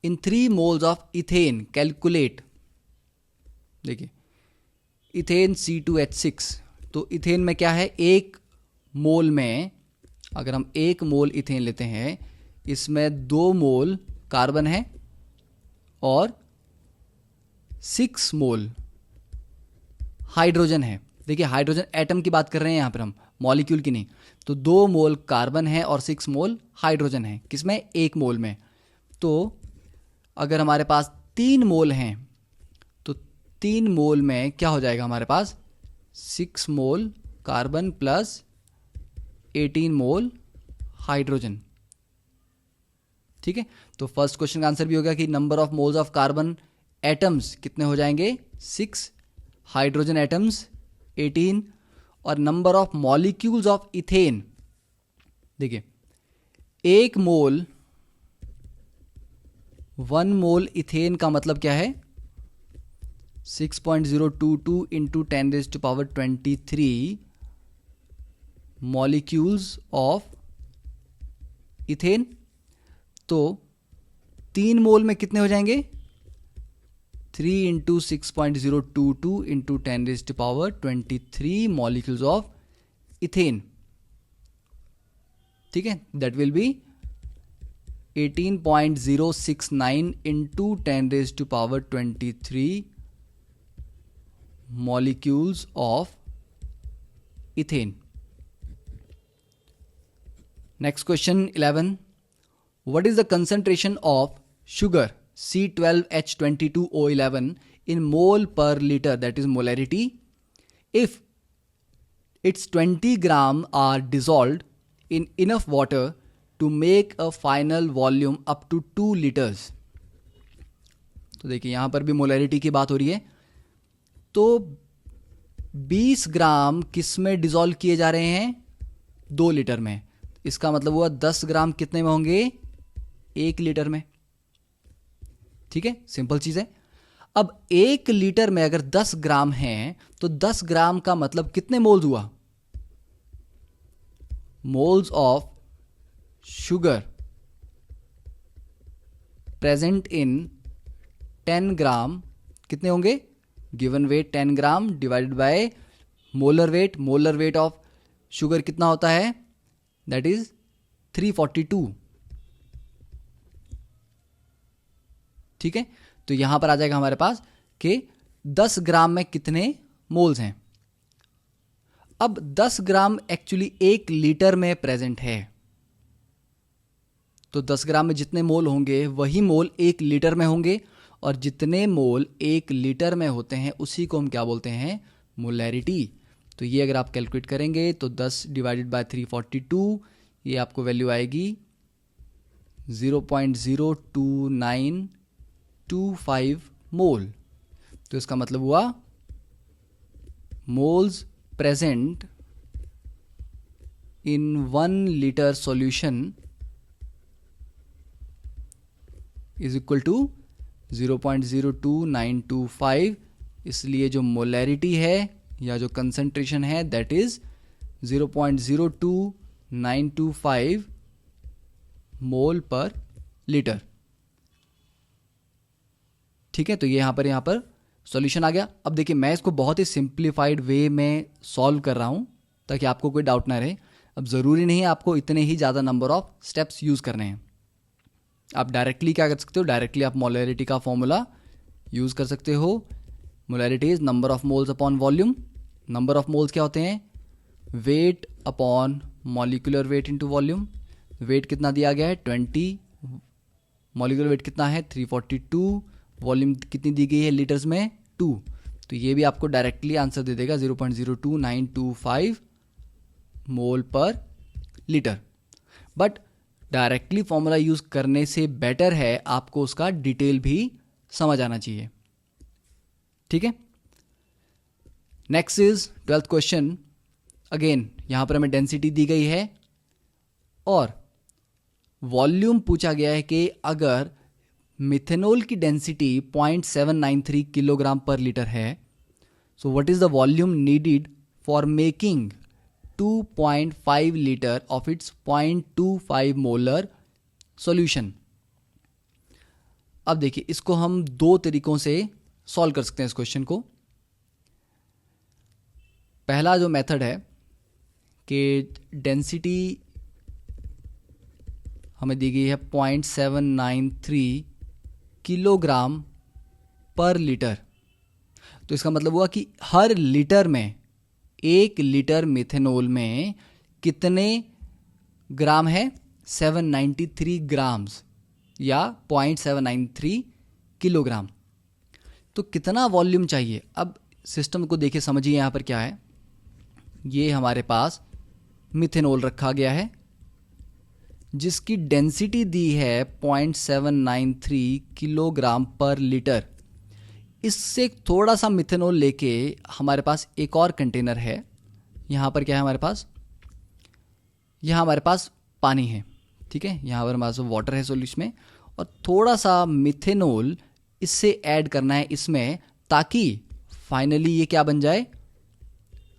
In 3 moles of ethane calculate, देखिए इथेन C2H6। तो इथेन में क्या है, एक मोल में अगर हम 1 मोल इथेन लेते हैं, इसमें 2 मोल कार्बन है और 6 मोल हाइड्रोजन है। देखिए हाइड्रोजन एटम की बात कर रहे हैं यहाँ पर हम, मॉलिक्यूल की नहीं। तो 2 मोल कार्बन है और 6 मोल हाइड्रोजन है, किसमें, 1 मोल में। तो अगर हमारे पास 3 मोल हैं तो 3 मोल में क्या हो जाएगा हमारे पास, 6 मोल कार्बन प्लस 18 मोल हाइड्रोजन। ठीक है, तो फर्स्ट क्वेश्चन का आंसर भी होगा कि number of moles of carbon atoms कितने हो जाएंगे, 6, हाइड्रोजन एटम्स 18, और number of molecules of ethane, देखिए 1 मोल इथेन का मतलब क्या है, 6.022 इंटू 10⁻23 मॉलिक्यूल्स ऑफ इथेन। तो 3 मोल में कितने हो जाएंगे, 3 into 6.022 into 10⁻23 molecules of ethane. ठीक है, that will be 18.069 into 10⁻23 molecules of ethane. Next question 11। What is the concentration of sugar C12H22O11 in mole per liter, that is molarity, if its 20 gram are dissolved in enough water to make a final volume up to 2 liters? तो तो देखिए यहाँ पर भी molarity की बात हो रही है। तो 20 ग्राम किस में डिसॉल्व किए जा रहे हैं? 2 लीटर में। इसका मतलब हुआ 10 ग्राम कितने में होंगे? 1 लीटर में। ठीक है, सिंपल चीज है। अब 1 लीटर में अगर 10 ग्राम है तो 10 ग्राम का मतलब कितने मोल्स हुआ? Moles of sugar present in 10 ग्राम कितने होंगे? Given weight 10 gram divided by molar weight. Molar weight of sugar कितना होता है? That is 342। ठीक है, तो यहां पर आ जाएगा हमारे पास कि 10 ग्राम में कितने मोल्स हैं। अब 10 ग्राम एक्चुअली 1 लीटर में प्रेजेंट है, तो 10 ग्राम में जितने मोल होंगे वही मोल 1 लीटर में होंगे, और जितने मोल 1 लीटर में होते हैं उसी को हम क्या बोलते हैं? मोलैरिटी। तो ये अगर आप कैलकुलेट करेंगे तो 10 डिवाइडेड बाय 342, ये आपको वैल्यू आएगी 0.02925 मोल। तो इसका मतलब हुआ moles present in 1 litre solution is equal to 0.02925। इसलिए जो मोलैरिटी है या जो कंसंट्रेशन है दैट इज 0.02925 मोल पर लीटर। ठीक है, तो ये यहां पर सॉल्यूशन आ गया। अब देखिए मैं इसको बहुत ही सिंप्लीफाइड वे में सॉल्व कर रहा हूं ताकि आपको कोई डाउट ना रहे। अब ज़रूरी नहीं है आपको इतने ही ज़्यादा नंबर ऑफ स्टेप्स यूज़ करने हैं। आप डायरेक्टली क्या कर सकते हो? डायरेक्टली आप मोलैरिटी का फॉर्मूला यूज़ कर सकते हो। Molarity is number of moles upon volume. Number of moles क्या होते हैं? Weight upon molecular weight into volume. Weight कितना दिया गया है? 20। मॉलिक्यूलर वेट कितना है? 342। वॉल्यूम कितनी दी गई है लीटर्स में? 2। तो ये भी आपको डायरेक्टली आंसर दे देगा 0.02925 मोल पर litre. But directly formula use करने से बेटर है आपको उसका डिटेल भी समझ आना चाहिए। ठीक है, next is 12th question. Again यहां पर हमें डेंसिटी दी गई है और वॉल्यूम पूछा गया है कि अगर मिथेनॉल की डेंसिटी 0.793 किलोग्राम पर लीटर है, so what is the volume needed for making 2.5 litre of its 0.25 molar solution. अब देखिए इसको हम 2 तरीकों से सॉल्व कर सकते हैं इस क्वेश्चन को। पहला जो मेथड है कि डेंसिटी हमें दी गई है 0.793 किलोग्राम पर लीटर, तो इसका मतलब हुआ कि हर लीटर में 1 लीटर मिथेनॉल में कितने ग्राम है? 793 ग्राम्स या 0.793 किलोग्राम। तो कितना वॉल्यूम चाहिए? अब सिस्टम को देखिए, समझिए यहाँ पर क्या है। ये हमारे पास मिथेनॉल रखा गया है जिसकी डेंसिटी दी है 0.793 किलोग्राम पर लीटर। इससे थोड़ा सा मिथेनॉल लेके हमारे पास एक और कंटेनर है। यहाँ पर क्या है हमारे पास? यहाँ हमारे पास पानी है। ठीक है, यहाँ पर हमारे पास वाटर है सॉल्यूशन में, और थोड़ा सा मिथेनॉल इससे ऐड करना है इसमें, ताकि फाइनली ये क्या बन जाए?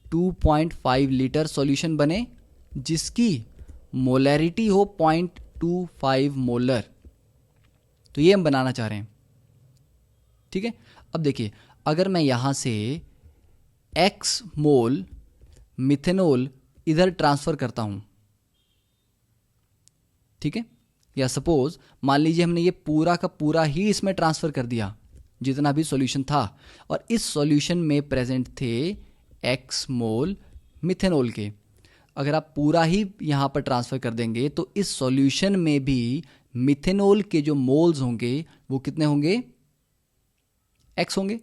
2.5 लीटर सॉल्यूशन बने जिसकी मोलैरिटी हो 0.25 मोलर। तो ये हम बनाना चाह रहे हैं। ठीक है, अब देखिए अगर मैं यहां से x मोल मिथेनॉल इधर ट्रांसफर करता हूं, ठीक है, या सपोज मान लीजिए हमने ये पूरा का पूरा ही इसमें ट्रांसफर कर दिया जितना भी सॉल्यूशन था, और इस सॉल्यूशन में प्रेजेंट थे x मोल मिथेनॉल के। अगर आप पूरा ही यहां पर ट्रांसफर कर देंगे तो इस सॉल्यूशन में भी मिथेनॉल के जो मोल्स होंगे वो कितने होंगे? x होंगे।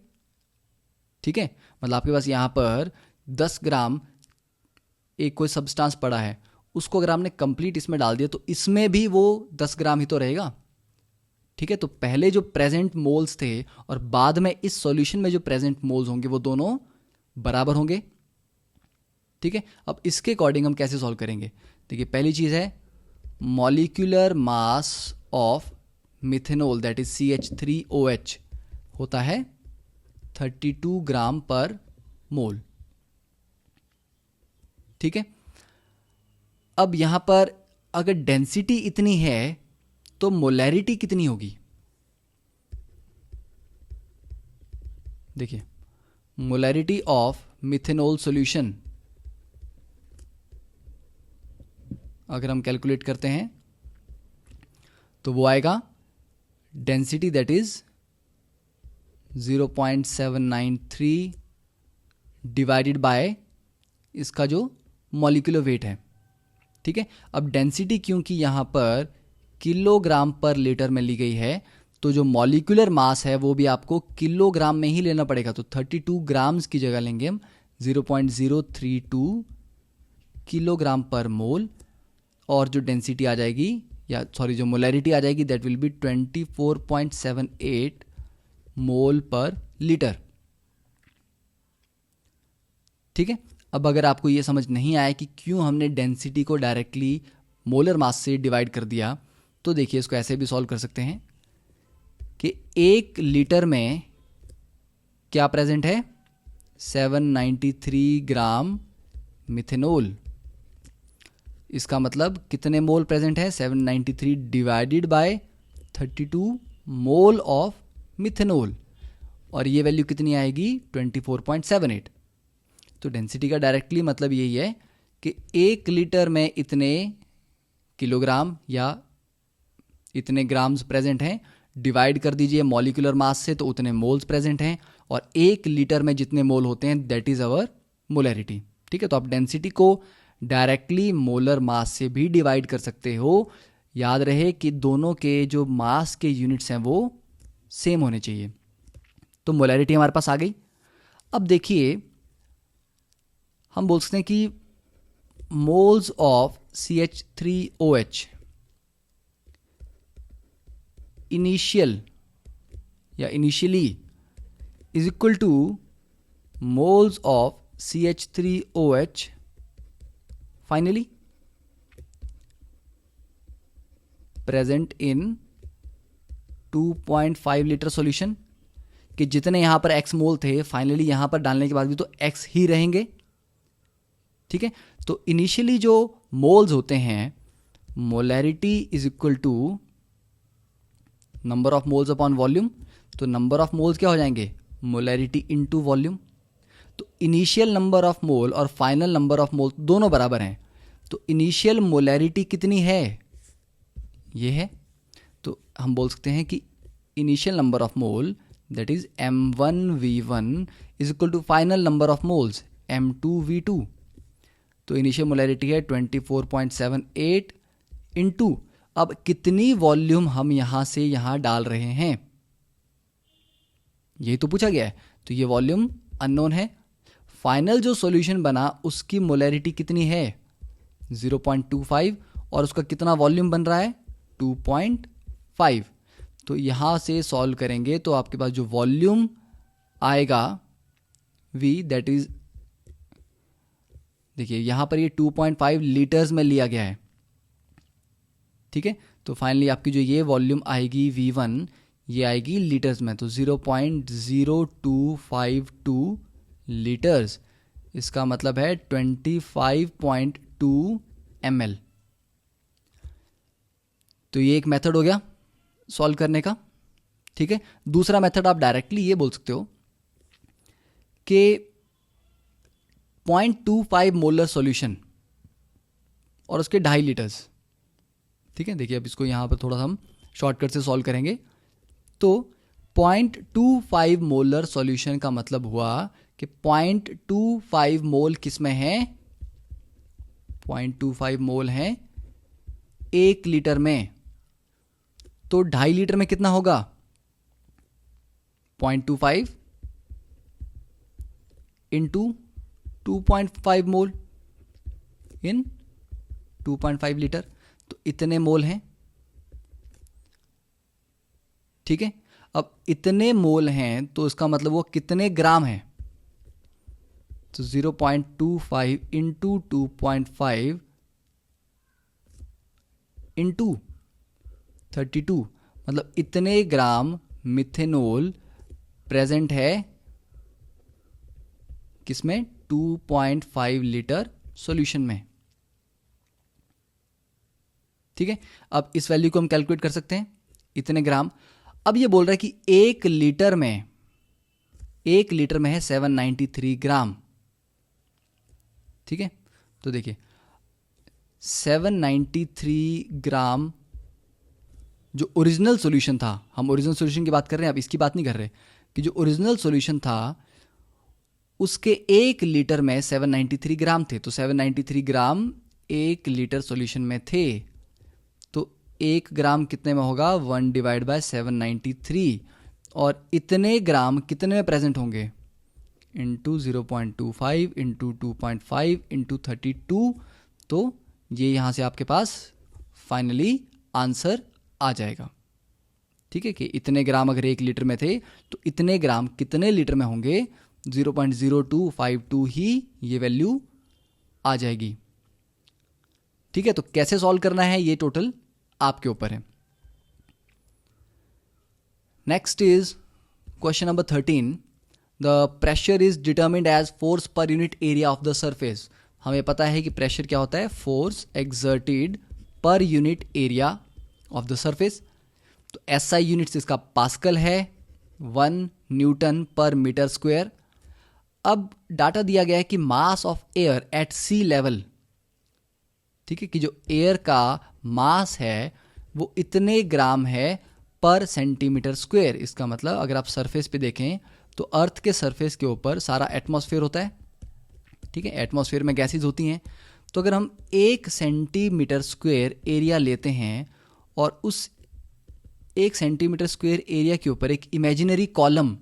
ठीक है, मतलब आपके पास यहां पर 10 ग्राम एक कोई सब्सटेंस पड़ा है, उसको अगर आपने कंप्लीट इसमें डाल दिया तो इसमें भी वो 10 ग्राम ही तो रहेगा। ठीक है, तो पहले जो प्रेजेंट मोल्स थे और बाद में इस सॉल्यूशन में जो प्रेजेंट मोल्स होंगे वो दोनों बराबर होंगे। ठीक है, अब इसके अकॉर्डिंग हम कैसे सॉल्व करेंगे? देखिए, पहली चीज़ है molecular mass of methanol that is CH3OH होता है 32 ग्राम पर मोल। ठीक है, अब यहां पर अगर डेंसिटी इतनी है तो मोलैरिटी कितनी होगी? देखिए, मोलैरिटी ऑफ मिथेनॉल सॉल्यूशन अगर हम कैलकुलेट करते हैं तो वो आएगा density that is 0.793 divided by इसका जो मॉलिक्यूलर वेट है। ठीक है, अब डेंसिटी क्योंकि यहाँ पर किलोग्राम पर लीटर में ली गई है तो जो मॉलिक्यूलर मास है वो भी आपको किलोग्राम में ही लेना पड़ेगा। तो 32 ग्राम्स की जगह लेंगे हम 0.032 किलोग्राम पर मोल, और जो डेंसिटी आ जाएगी या सॉरी जो मोलैरिटी आ जाएगी दैट विल बी 24.78 मोल पर लीटर। ठीक है, अब अगर आपको ये समझ नहीं आया कि क्यों हमने डेंसिटी को डायरेक्टली मोलर मास से डिवाइड कर दिया, तो देखिए इसको ऐसे भी सॉल्व कर सकते हैं कि 1 लीटर में क्या प्रेजेंट है? 793 ग्राम मिथेनॉल। इसका मतलब कितने मोल प्रेजेंट है? 793 divided by 32 mole of methanol, और ये वैल्यू कितनी आएगी? 24.78। तो डेंसिटी का डायरेक्टली मतलब यही है कि 1 लीटर में इतने किलोग्राम या इतने ग्राम्स प्रेजेंट हैं, डिवाइड कर दीजिए मॉलिक्यूलर मास से तो उतने मोल्स प्रेजेंट हैं, और 1 लीटर में जितने मोल होते हैं दैट इज अवर मोलैरिटी। ठीक है, तो आप डेंसिटी को डायरेक्टली मोलर मास से भी डिवाइड कर सकते हो। याद रहे कि दोनों के जो मास के यूनिट्स हैं वो सेम होने चाहिए। तो मोलैरिटी हमारे पास आ गई। अब देखिए, हम बोल सकते हैं कि मोल्स ऑफ CH3OH इनिशियल या initially is equal two moles of CH3OH finally present in 2.5 litre solution, कि जितने यहां पर x मोल थे फाइनली यहां पर डालने के बाद भी तो x ही रहेंगे। ठीक है, तो इनिशियली जो मोल्स होते हैं, molarity is equal to number of moles upon volume. तो नंबर ऑफ मोल्स क्या हो जाएंगे? Molarity into volume. तो इनिशियल नंबर ऑफ मोल और फाइनल नंबर ऑफ मोल दोनों बराबर हैं। तो इनिशियल मोलैरिटी कितनी है? ये है। तो हम बोल सकते हैं कि initial number of mole that is M1V1 is equal to final number of moles M2V2। तो इनिशियल मोलैरिटी है 24.78 इंटू अब कितनी वॉल्यूम हम यहां से यहां डाल रहे हैं, यही तो पूछा गया है। तो ये वॉल्यूम अननोन है। फाइनल जो सॉल्यूशन बना उसकी मोलैरिटी कितनी है? 0.25, और उसका कितना वॉल्यूम बन रहा है? 2.5। तो यहां से सॉल्व करेंगे तो आपके पास जो वॉल्यूम आएगा V दैट इज, देखिए यहां पर ये 2.5 लीटर्स में लिया गया है। ठीक है, तो फाइनली आपकी जो ये वॉल्यूम आएगी V1 ये आएगी लीटर्स में, तो 0.0252 लीटर्स। इसका मतलब है 25.2 ml। तो ये एक मेथड हो गया सॉल्व करने का। ठीक है, दूसरा मेथड आप डायरेक्टली ये बोल सकते हो कि 0.25 मोलर सॉल्यूशन और उसके 2.5 लीटर्स। ठीक है, देखिए अब इसको यहां पर थोड़ा हम शॉर्टकट से सॉल्व करेंगे। तो 0.25 मोलर सॉल्यूशन का मतलब हुआ कि 0.25 मोल किस में है? 0.25 मोल है 1 लीटर में। तो 2.5 लीटर में कितना होगा? 0.25 इंटू 2.5 मोल इन 2.5 लीटर, तो इतने मोल हैं। ठीक है, अब इतने मोल हैं तो इसका मतलब वो कितने ग्राम है, तो 0.25 इंटू 2.5 इंटू 32, मतलब इतने ग्राम मिथेनॉल प्रेजेंट है किसमें, 2.5 लीटर सॉल्यूशन में। ठीक है, अब इस वैल्यू को हम कैलकुलेट कर सकते हैं, इतने ग्राम। अब ये बोल रहा है कि 1 लीटर में है 793 ग्राम। ठीक है, तो देखिए 793 ग्राम जो ओरिजिनल सॉल्यूशन था, हम ओरिजिनल सॉल्यूशन की बात कर रहे हैं, अब इसकी बात नहीं कर रहे, कि जो ओरिजिनल सॉल्यूशन था उसके 1 लीटर में 793 ग्राम थे, तो 793 ग्राम 1 लीटर सॉल्यूशन में थे, तो 1 ग्राम कितने में होगा, 1 डिवाइड बाय 793, और इतने ग्राम कितने में प्रेजेंट होंगे, इंटू 0.25 इंटू 2.5 इंटू 32, तो ये यहाँ से आपके पास फाइनली आंसर आ जाएगा। ठीक है, कि इतने ग्राम अगर 1 लीटर में थे तो इतने ग्राम कितने लीटर में होंगे, 0.0252 ही ये वैल्यू आ जाएगी। ठीक है, तो कैसे सॉल्व करना है ये टोटल आपके ऊपर है। Next is question number 13, the pressure is determined as force per unit area of the surface. हमें पता है कि प्रेशर क्या होता है, force exerted per unit area of the surface. तो एसआई यूनिट्स इसका पास्कल है, 1 न्यूटन पर मीटर स्क्वायर। अब डाटा दिया गया है कि mass of air at sea level, ठीक है, कि जो एयर का मास है वो इतने ग्राम है पर सेंटीमीटर स्क्वायर। इसका मतलब अगर आप सरफेस पे देखें तो अर्थ के सरफेस के ऊपर सारा एटमॉस्फेयर होता है। ठीक है, एटमॉस्फेयर में गैसेज होती हैं, तो अगर हम 1 सेंटीमीटर स्क्वायर एरिया लेते हैं और उस 1 सेंटीमीटर स्क्वायर एरिया के ऊपर एक इमेजिनरी कॉलम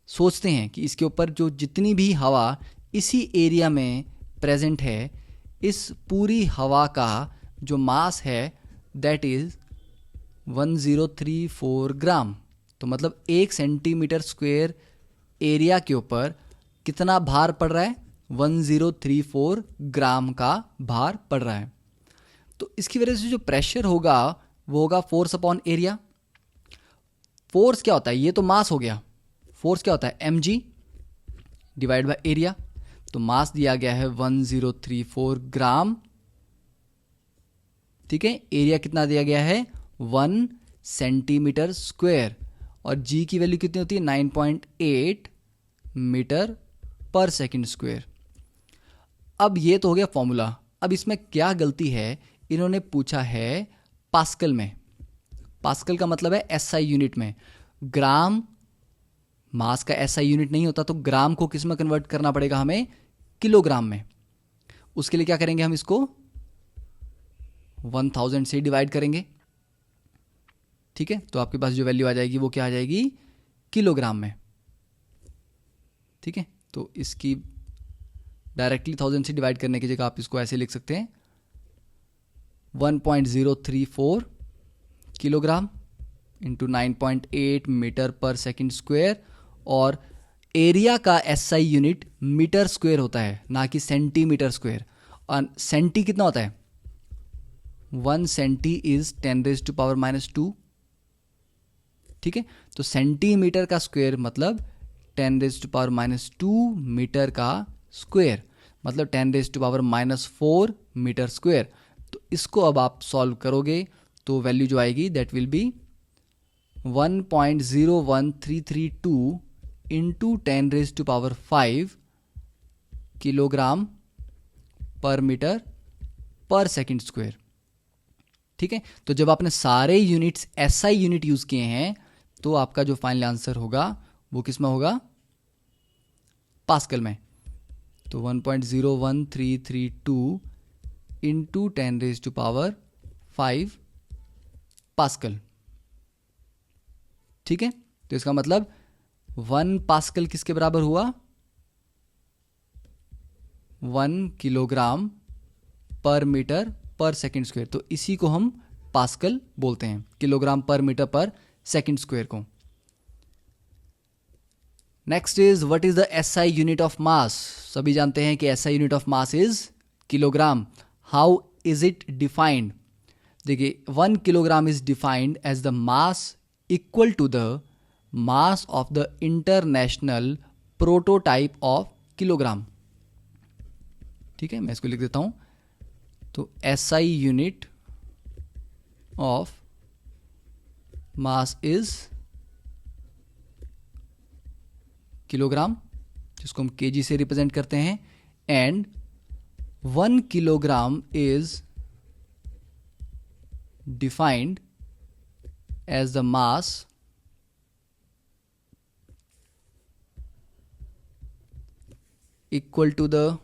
सोचते हैं कि इसके ऊपर जो जितनी भी हवा इसी एरिया में प्रेजेंट है, इस पूरी हवा का जो मास है दैट इज 1034 ग्राम। तो मतलब 1 सेंटीमीटर स्क्वायर एरिया के ऊपर कितना भार पड़ रहा है, 1034 ग्राम का भार पड़ रहा है। तो इसकी वजह से जो प्रेशर होगा वो होगा फोर्स अपॉन एरिया। फोर्स क्या होता है, ये तो मास हो गया, फोर्स क्या होता है, mg डिवाइड बाय एरिया। तो मास दिया गया है 1034 ग्राम। ठीक है, एरिया कितना दिया गया है, 1 सेंटीमीटर स्क्वायर, और g की वैल्यू कितनी होती है, 9.8 मीटर पर सेकंड स्क्वायर। अब ये तो हो गया फॉर्मूला। अब इसमें क्या गलती है, इन्होंने पूछा है पास्कल में। पास्कल का मतलब है एसआई यूनिट में। ग्राम मास का एसआई यूनिट नहीं होता, तो ग्राम को किस में कन्वर्ट करना पड़ेगा हमें, किलोग्राम में। उसके लिए क्या करेंगे, हम इसको 1000 से डिवाइड करेंगे। ठीक है, तो आपके पास जो वैल्यू आ जाएगी वो क्या आ जाएगी, किलोग्राम में। ठीक है, तो इसकी डायरेक्टली 1000 से डिवाइड करने की जगह आप इसको ऐसे लिख सकते हैं, 1.034 kilogram into 9.8 metre per second square, और एरिया का एसआई यूनिट मीटर स्क्वायर होता है, ना कि सेंटीमीटर स्क्वायर। और सेंटी कितना होता है, 1 सेंटी इज 10⁻²। ठीक है, तो सेंटीमीटर का स्क्वायर मतलब 10⁻² मीटर का स्क्वायर, मतलब 10⁻⁻4 मीटर स्क्वायर। तो इसको अब आप सॉल्व करोगे तो वैल्यू जो आएगी that will be 1.01332 into 10⁵ kilogram per metre per second square. ठीक है, तो जब आपने सारे यूनिट्स एसआई यूनिट यूज किए हैं तो आपका जो फाइनल आंसर होगा वो किस में होगा, पास्कल में। तो 1.01332 इंटू 10⁵ पास्कल। ठीक है, तो इसका मतलब 1 पास्कल किसके बराबर हुआ, 1 kilogram per metre per second square. तो इसी को हम पास्कल बोलते हैं, kilogram per metre per second square को। Next is what is the SI unit of mass. सभी जानते हैं कि SI unit of mass is kilogram. How is it defined? देखिए 1 kilogram is defined as the mass equal to the mass of the international prototype of kilogram. ठीक है, मैं इसको लिख देता हूं। तो SI unit of mass is kilogram, जिसको हम केजी से रिप्रेजेंट करते हैं, and 1 kilogram is defined as the mass equal to the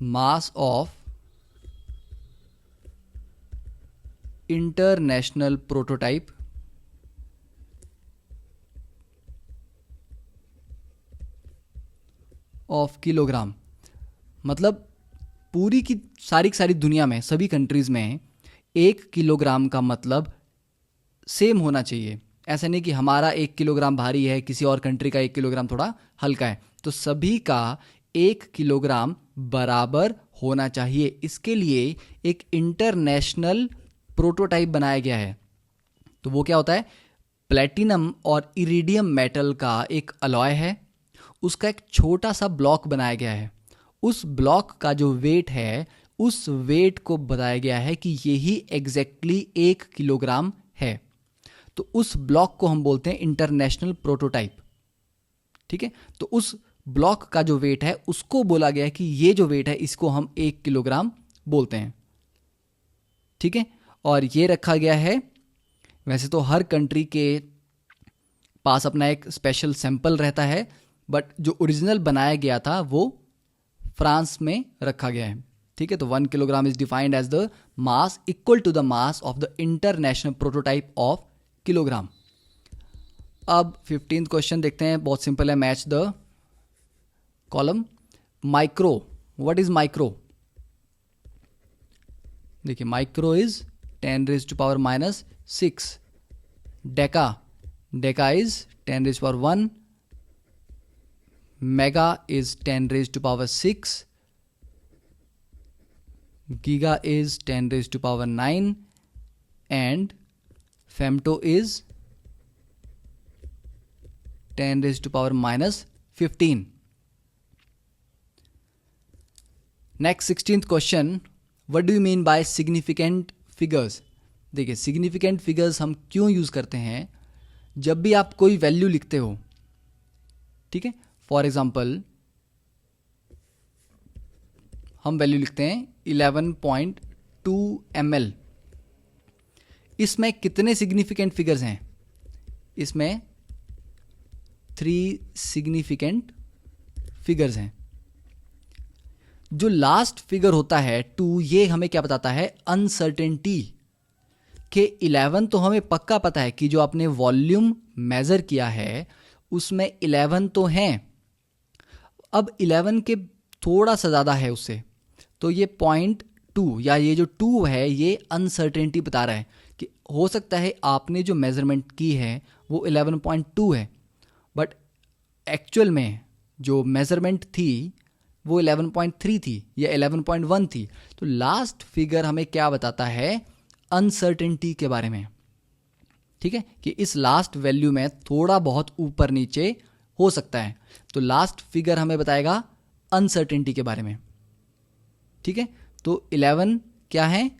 mass of international prototype of kilogram। मतलब पूरी की सारी दुनिया में सभी कंट्रीज में 1 किलोग्राम का मतलब सेम होना चाहिए। ऐसा नहीं कि हमारा 1 किलोग्राम भारी है, किसी और कंट्री का 1 किलोग्राम थोड़ा हल्का है। तो सभी का 1 किलोग्राम बराबर होना चाहिए। इसके लिए एक इंटरनेशनल प्रोटोटाइप बनाया गया है। तो वो क्या होता है? प्लेटिनम और इरिडियम मेटल का एक अलॉय है, उसका एक छोटा सा ब्लॉक बनाया गया है। उस ब्लॉक का जो वेट है, उस वेट को बताया गया है कि यही एग्जैक्टली 1 किलोग्राम है। तो उस ब्लॉक को हम बोलते हैं इंटरनेशनल प्रोटोटाइप। ठीक है, तो उस ब्लॉक का जो वेट है उसको बोला गया है कि ये जो वेट है इसको हम 1 किलोग्राम बोलते हैं। ठीक है, और ये रखा गया है। वैसे तो हर कंट्री के पास अपना एक स्पेशल सैंपल रहता है, बट जो ओरिजिनल बनाया गया था वो फ्रांस में रखा गया है। ठीक है, तो 1 kilogram is defined as the mass equal to the mass of the international prototype of kilogram. अब 15th क्वेश्चन देखते हैं, बहुत सिंपल है। Match the column. Micro, what is micro? देखिए micro is 10⁻⁻⁶। Deca, deca is 10⁻1। Mega is 10⁻6। Giga is 10⁻9 and femto is 10⁻⁻15। Next 16th question, what do you mean by significant figures? देखिए significant figures हम क्यों use करते हैं? जब भी आप कोई वैल्यू लिखते हो, ठीक है, फॉर एग्जाम्पल हम वैल्यू लिखते हैं 11.2 ml। इसमें कितने सिग्निफिकेंट फिगर्स हैं? इसमें 3 सिग्निफिकेंट फिगर्स हैं। जो लास्ट फिगर होता है 2, ये हमें क्या बताता है? अनसर्टेनिटी। के 11 तो हमें पक्का पता है कि जो आपने वॉल्यूम मेजर किया है उसमें 11 तो हैं। अब 11 के थोड़ा सा ज़्यादा है उससे, तो ये 0.2 या ये जो 2 है ये अनसर्टेनिटी बता रहा है कि हो सकता है आपने जो मेजरमेंट की है वो 11.2 है, बट एक्चुअल में जो मेजरमेंट थी वो 11.3 थी या 11.1 थी। तो लास्ट फिगर हमें क्या बताता है? अनसर्टेनिटी के बारे में। ठीक है, कि इस लास्ट वैल्यू में थोड़ा बहुत ऊपर नीचे हो सकता है। तो लास्ट फिगर हमें बताएगा अनसर्टेनिटी के बारे में। ठीक है, तो 11 क्या है?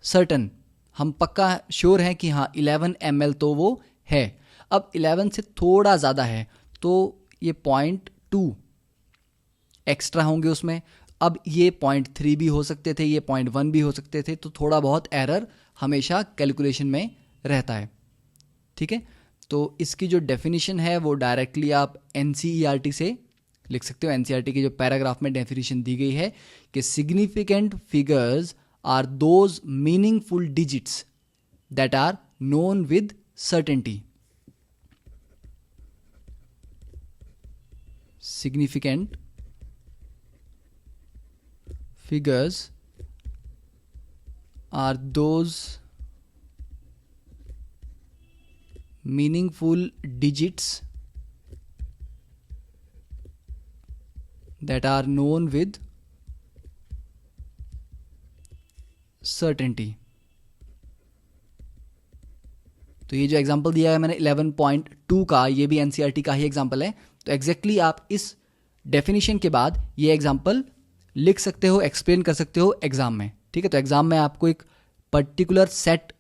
सर्टन, हम पक्का श्योर हैं कि हाँ 11 ml तो वो है। अब 11 से थोड़ा ज़्यादा है तो ये 0.2 एक्स्ट्रा होंगे उसमें। अब ये 0.3 भी हो सकते थे, ये 0.1 भी हो सकते थे, तो थोड़ा बहुत एरर हमेशा कैलकुलेशन में रहता है। ठीक है, तो इसकी जो डेफिनेशन है वो डायरेक्टली आप NCERT से लिख सकते हो। NCERT की जो पैराग्राफ में डेफिनेशन दी गई है कि significant figures are those meaningful digits that are known with certainty. Significant figures are those meaningful digits that are known with certainty. तो ये जो एग्जांपल दिया है मैंने 11.2 का, ये भी एनसीईआरटी का ही एग्जांपल है। तो एग्जैक्टली आप इस डेफिनेशन के बाद ये एग्जांपल लिख सकते हो, एक्सप्लेन कर सकते हो एग्जाम में। ठीक है, तो एग्जाम में आपको एक पर्टिकुलर सेट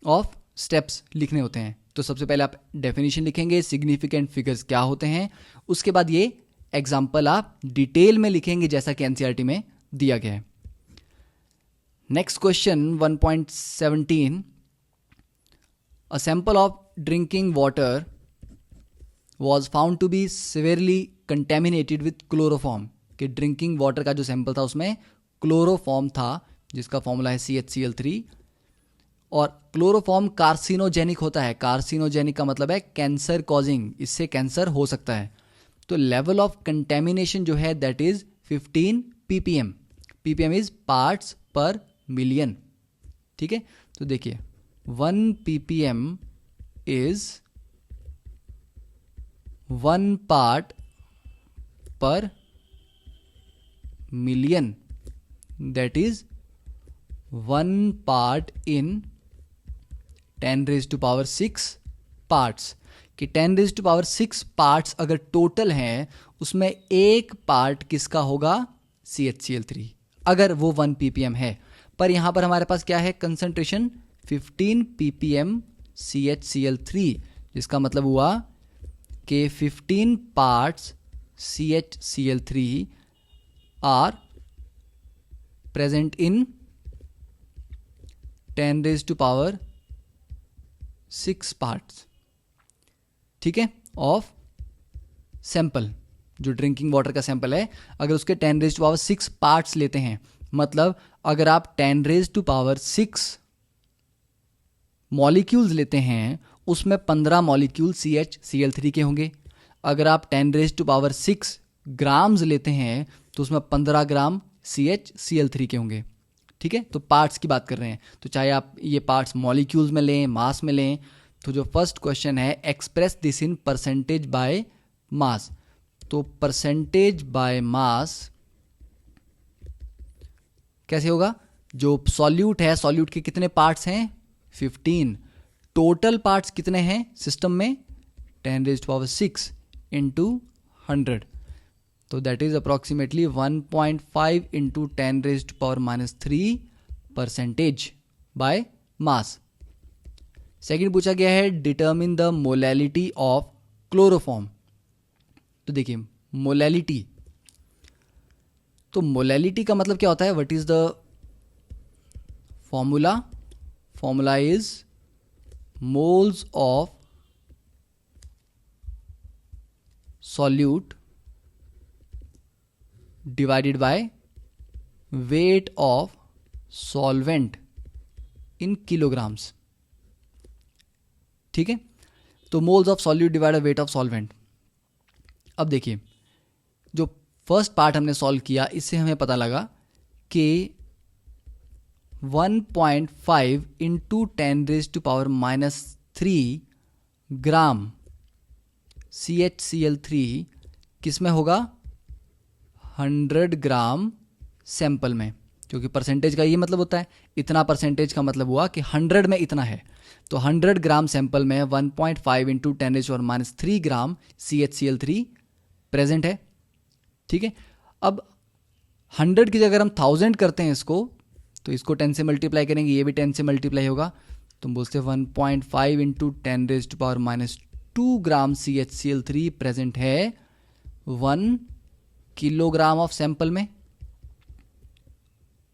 ऑफ स्टेप्स लिखने होते हैं। तो सबसे पहले आप डेफिनेशन लिखेंगे, सिग्निफिकेंट फिगर्स क्या होते हैं, उसके बाद ये एग्जाम्पल आप डिटेल में लिखेंगे जैसा कि एनसीईआरटी में दिया गया है। Next question 1.17, a sample of drinking water was found to be severely contaminated with chloroform। कि ड्रिंकिंग वाटर का जो सैंपल था उसमें क्लोरोफॉर्म था, जिसका फॉर्मूला है CHCl3। और क्लोरोफॉर्म कार्सिनोजेनिक होता है। कार्सिनोजेनिक का मतलब है कैंसर कॉजिंग, इससे कैंसर हो सकता है। तो लेवल ऑफ कंटेमिनेशन जो है that is 15 ppm। ppm is parts पर मिलियन। ठीक है, तो देखिए 1 ppm is 1 part per million, that is 1 part in 10⁻⁶ parts. कि 10⁻⁶ पार्ट्स अगर टोटल हैं उसमें एक पार्ट किसका होगा, CHCl3, अगर वो 1 ppm है। पर यहां पर हमारे पास क्या है, कंसंट्रेशन 15 ppm CHCl3, जिसका मतलब हुआ कि 15 parts CHCl3 are present in 10⁻⁶ parts. ठीक है, ऑफ सैंपल, जो ड्रिंकिंग वाटर का सैंपल है, अगर उसके 10⁻⁶ पार्ट्स लेते हैं, मतलब अगर आप 10⁻⁶ मॉलिक्यूल्स लेते हैं उसमें 15 मॉलिक्यूल CHCl3 के होंगे। अगर आप 10⁻⁶ ग्राम्स लेते हैं तो उसमें 15 ग्राम CHCl3 के होंगे। ठीक है, तो पार्ट्स की बात कर रहे हैं, तो चाहे आप ये पार्ट्स मॉलिक्यूल्स में लें, मास में लें। तो जो फर्स्ट क्वेश्चन है, express this in percentage by mass. तो परसेंटेज बाय मास कैसे होगा, जो सॉल्यूट है, सॉल्यूट के कितने पार्ट्स हैं, 15। टोटल पार्ट्स कितने हैं सिस्टम में, 10⁻⁶ इंटू 100। तो that is approximately 1.5 into 10⁻³ percentage by mass. Second पूछा गया है, determine the molality of chloroform. तो देखिए मोलैलिटी, तो मोलैलिटी का मतलब क्या होता है, what is the formula, formula is moles of solute divided by weight of solvent in kilograms. ठीक है, तो moles of solute divided weight of solvent. अब देखिए जो फर्स्ट पार्ट हमने सॉल्व किया, इससे हमें पता लगा कि 1.5 इंटू 10⁻³ ग्राम CHCl3 किस में होगा, 100 ग्राम सैंपल में, क्योंकि परसेंटेज का ये मतलब होता है, इतना परसेंटेज का मतलब हुआ कि 100 में इतना है। तो 100 ग्राम सैंपल में 1.5 इंटू 10⁻³ ग्राम CHCl3 प्रेजेंट है। ठीक है, अब 100 की जगह अगर हम 1000 करते हैं इसको, तो इसको 10 से मल्टीप्लाई करेंगे, ये भी 10 से मल्टीप्लाई होगा। तो हम बोलते हैं 1.5 इंटू 10⁻² ग्राम CHCl3 प्रेजेंट है 1 किलोग्राम ऑफ सैंपल में।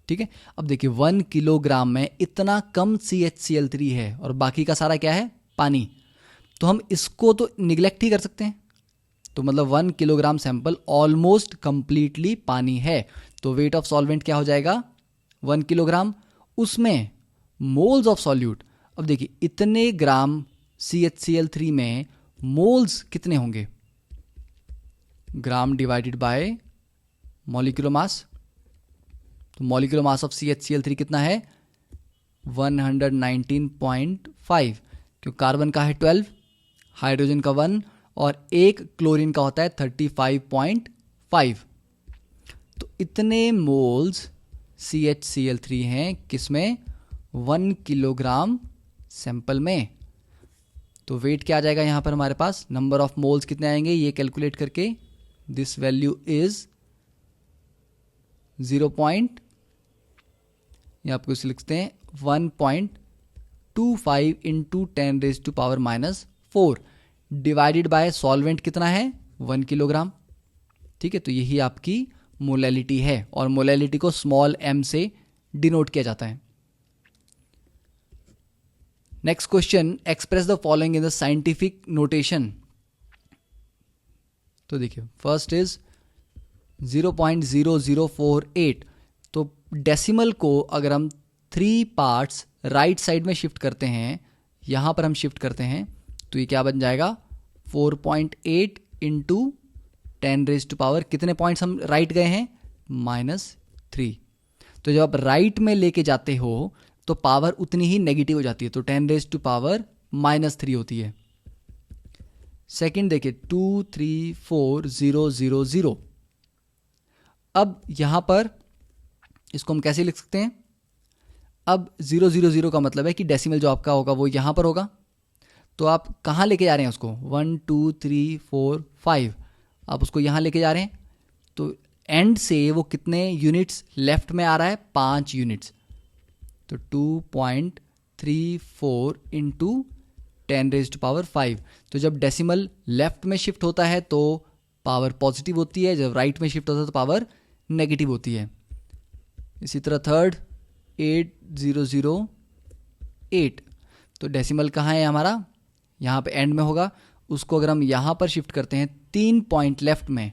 ठीक है, अब देखिए 1 किलोग्राम में इतना कम CHCl3 है और बाकी का सारा क्या है, पानी। तो हम इसको तो निगलेक्ट ही कर सकते हैं। तो मतलब 1 किलोग्राम सैंपल ऑलमोस्ट कंप्लीटली पानी है। तो वेट ऑफ सॉल्वेंट क्या हो जाएगा, 1 किलोग्राम, उसमें मोल्स ऑफ सॉल्यूट। अब देखिए इतने ग्राम CHCl3 में मोल्स कितने होंगे, gram divided by molecular mass. तो मॉलिक्यूलर मास ऑफ CHCl3 कितना है, 119.5, क्योंकि कार्बन का है 12, हाइड्रोजन का 1 और एक क्लोरीन का होता है 35.5। तो इतने मोल्स CHCl3 हैं किसमें, 1 किलोग्राम सैंपल में। तो वेट क्या आ जाएगा यहाँ पर हमारे पास, नंबर ऑफ मोल्स कितने आएंगे ये कैलकुलेट करके, दिस वैल्यू इज 0. ये आपको इसे लिखते हैं 1.25 इंटू 10⁻⁻⁴ डिवाइडेड बाय सॉल्वेंट कितना है, 1 किलोग्राम। ठीक है, तो यही आपकी मोलैलिटी है और मोलैलिटी को स्मॉल m से डिनोट किया जाता है। Next question, express the following in the scientific notation. तो देखिए फर्स्ट इज 0.0048। तो डेसिमल को अगर हम 3 पार्ट्स राइट साइड में शिफ्ट करते हैं, यहां पर हम शिफ्ट करते हैं, तो ये क्या बन जाएगा 4.8 इंटू 10⁻⁻, कितने पॉइंट्स हम राइट गए हैं, -3। तो जब आप राइट में लेके जाते हो तो पावर उतनी ही नेगेटिव हो जाती है, तो 10⁻³ होती है। सेकंड देखिए 234,000। अब यहां पर इसको हम कैसे लिख सकते हैं, अब 000 का मतलब है कि डेसिमल जो आपका होगा वो यहां पर होगा। तो आप कहां लेके जा रहे हैं उसको, 1 2 3 4 5, आप उसको यहां लेके जा रहे हैं। तो एंड से वो कितने यूनिट्स लेफ्ट में आ रहा है, 5 यूनिट्स। तो 2.34 इंटू 10⁻⁵। तो जब डेसिमल लेफ्ट में शिफ्ट होता है तो पावर पॉजिटिव होती है, जब राइट में शिफ्ट होता है तो पावर नेगेटिव होती है। इसी तरह थर्ड 8008। तो डेसिमल कहाँ है हमारा, यहाँ पे एंड में होगा। उसको अगर हम यहाँ पर शिफ्ट करते हैं 3 पॉइंट लेफ्ट में,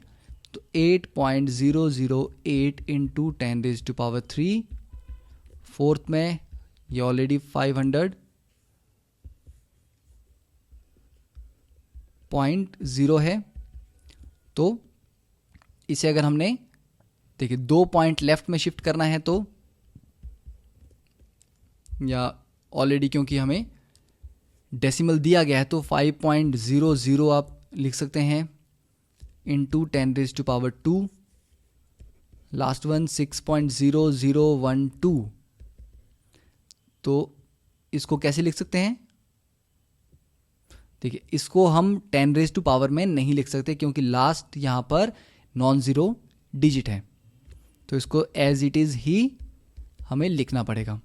तो 8.008 इंटू 10⁻⁵। फोर्थ में ये ऑलरेडी 500.0 है। तो इसे अगर हमने देखिए 2 पॉइंट लेफ्ट में शिफ्ट करना है तो, या ऑलरेडी क्योंकि हमें डेसिमल दिया गया है तो 5.00 आप लिख सकते हैं इंटू 10⁻²। Last one 6.0012। तो इसको कैसे लिख सकते हैं, देखिए इसको हम 10⁻² में नहीं लिख सकते क्योंकि लास्ट यहां पर नॉन जीरो डिजिट है, तो इसको एज इट इज ही हमें लिखना पड़ेगा।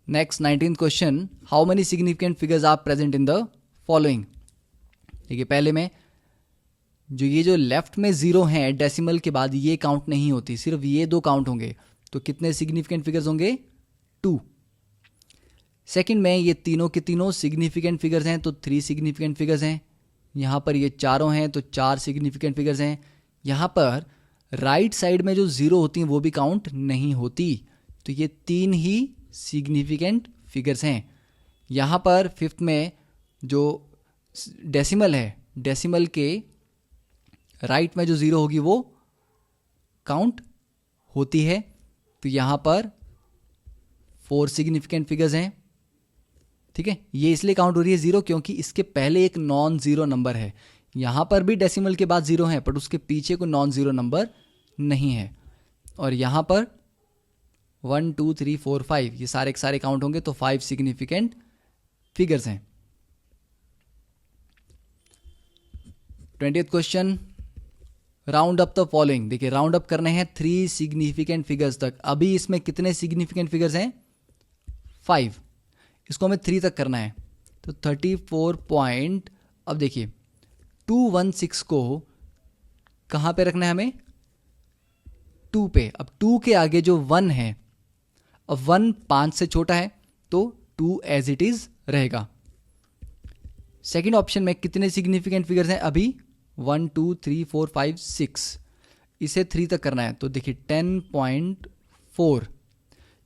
Next 19th question, how many significant figures are present in the following. देखिए पहले में जो ये जो लेफ्ट में 0 हैं डेसिमल के बाद ये काउंट नहीं होती, सिर्फ ये 2 काउंट होंगे। तो कितने सिग्निफिकेंट फिगर्स होंगे, 2। सेकंड में ये तीनों के तीनों सिग्निफिकेंट फिगर्स हैं तो 3 सिग्निफिकेंट फिगर्स हैं। यहाँ पर ये चारों हैं तो 4 सिग्निफिकेंट फिगर्स हैं। यहाँ पर राइट साइड में जो 0 होती हैं वो भी काउंट नहीं होती, तो ये 3 ही सिग्निफिकेंट फिगर्स हैं। यहाँ पर फिफ्थ में जो डेसिमल है, डेसिमल के राइट में जो 0 होगी वो काउंट होती है, तो यहाँ पर 4 सिग्निफिकेंट फिगर्स हैं। ठीक है, ये इसलिए काउंट हो रही है 0 क्योंकि इसके पहले एक नॉन जीरो नंबर है। यहाँ पर भी डेसिमल के बाद 0 है बट उसके पीछे कोई नॉन जीरो नंबर नहीं है। और यहाँ पर 1 2 3 4 5 ये सारे के सारे काउंट होंगे तो 5 सिग्निफिकेंट फिगर्स हैं। 20th question, round up the following. देखिए राउंड अप करने हैं 3 सिग्निफिकेंट फिगर्स तक। अभी इसमें कितने सिग्निफिकेंट फिगर्स हैं, 5। इसको हमें 3 तक करना है तो 34 पॉइंट, अब देखिए 216 को कहाँ पे रखना है हमें, 2 पे। अब 2 के आगे जो 1 है, अब 1 5 से छोटा है तो 2 एज इट इज रहेगा। सेकेंड ऑप्शन में कितने सिग्निफिकेंट फिगर्स हैं, अभी 1 2 3 4 5 6, इसे 3 तक करना है तो देखिए 10.4,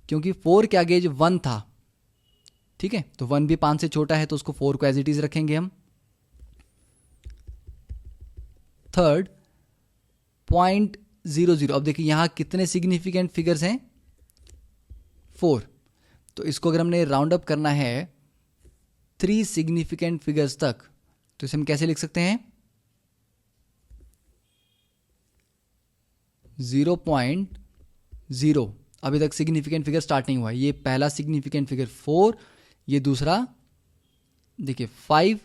क्योंकि 4 के आगे जो 1 था, ठीक है, तो 1 भी 5 से छोटा है तो उसको 4 को एज इट इज रखेंगे हम। थर्ड 0.00, अब देखिए यहां कितने सिग्निफिकेंट फिगर्स हैं, 4। तो इसको अगर हमने राउंड अप करना है 3 सिग्निफिकेंट फिगर्स तक, तो इसे हम कैसे लिख सकते हैं? 0.0। अभी तक सिग्निफिकेंट फिगर स्टार्ट नहीं हुआ है। ये पहला सिग्निफिकेंट फिगर 4, ये दूसरा देखिए 5,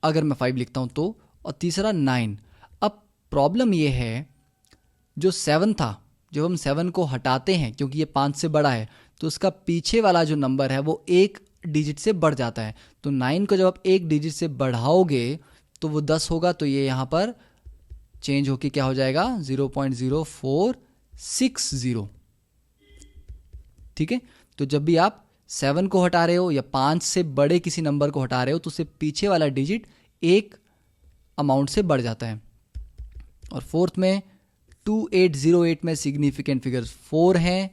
अगर मैं 5 लिखता हूं तो, और तीसरा 9। अब प्रॉब्लम ये है, जो 7 था, जब हम 7 को हटाते हैं क्योंकि ये 5 से बड़ा है, तो उसका पीछे वाला जो नंबर है वो एक डिजिट से बढ़ जाता है। तो 9 को जब आप एक डिजिट से बढ़ाओगे तो वो 10 होगा, तो ये यहाँ पर चेंज होके क्या हो जाएगा? 0.0460। ठीक है, तो जब भी आप 7 को हटा रहे हो या 5 से बड़े किसी नंबर को हटा रहे हो तो उससे पीछे वाला डिजिट एक अमाउंट से बढ़ जाता है। और फोर्थ में 2808 में सिग्निफिकेंट फिगर्स 4 हैं,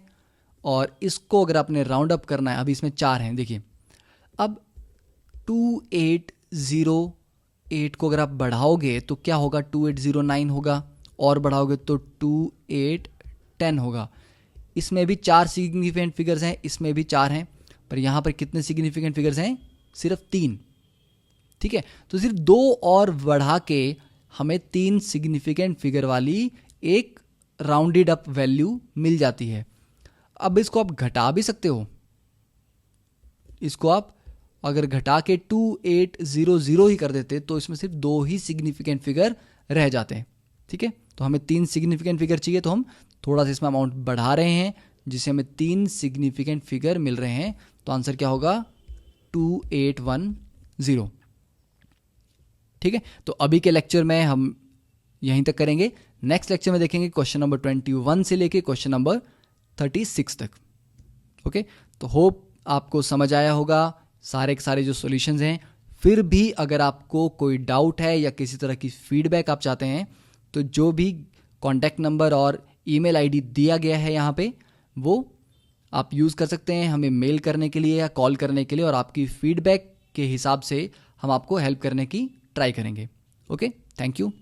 और इसको अगर आपने राउंड अप करना है, अभी इसमें 4 हैं, देखिए अब 2808 को अगर आप बढ़ाओगे तो क्या होगा? 2809 होगा, और बढ़ाओगे तो 2810 होगा। इसमें भी 4 सिग्निफिकेंट फिगर्स हैं, इसमें भी 4 हैं, पर यहाँ पर कितने सिग्निफिकेंट फिगर्स हैं? सिर्फ 3। ठीक है, तो सिर्फ 2 और बढ़ा के हमें 3 सिग्निफिकेंट फिगर वाली एक राउंडेड अप वैल्यू मिल जाती है। अब इसको आप घटा भी सकते हो, इसको आप अगर घटा के 2800 ही कर देते तो इसमें सिर्फ 2 ही सिग्निफिकेंट फिगर रह जाते हैं। ठीक है, तो हमें 3 सिग्निफिकेंट फिगर चाहिए, तो हम थोड़ा सा इसमें अमाउंट बढ़ा रहे हैं, जिससे हमें 3 सिग्निफिकेंट फिगर मिल रहे हैं। तो आंसर क्या होगा? 2810। ठीक है, तो अभी के लेक्चर में हम यहीं तक करेंगे। नेक्स्ट लेक्चर में देखेंगे क्वेश्चन नंबर 21 से लेके क्वेश्चन नंबर 36 तक। ओके, तो होप आपको समझ आया होगा सारे के सारे जो सॉल्यूशंस हैं। फिर भी अगर आपको कोई डाउट है या किसी तरह की फीडबैक आप चाहते हैं, तो जो भी कॉन्टैक्ट नंबर और ईमेल आईडी दिया गया है यहाँ पे, वो आप यूज़ कर सकते हैं हमें मेल करने के लिए या कॉल करने के लिए, और आपकी फीडबैक के हिसाब से हम आपको हेल्प करने की ट्राई करेंगे। Okay, thank you.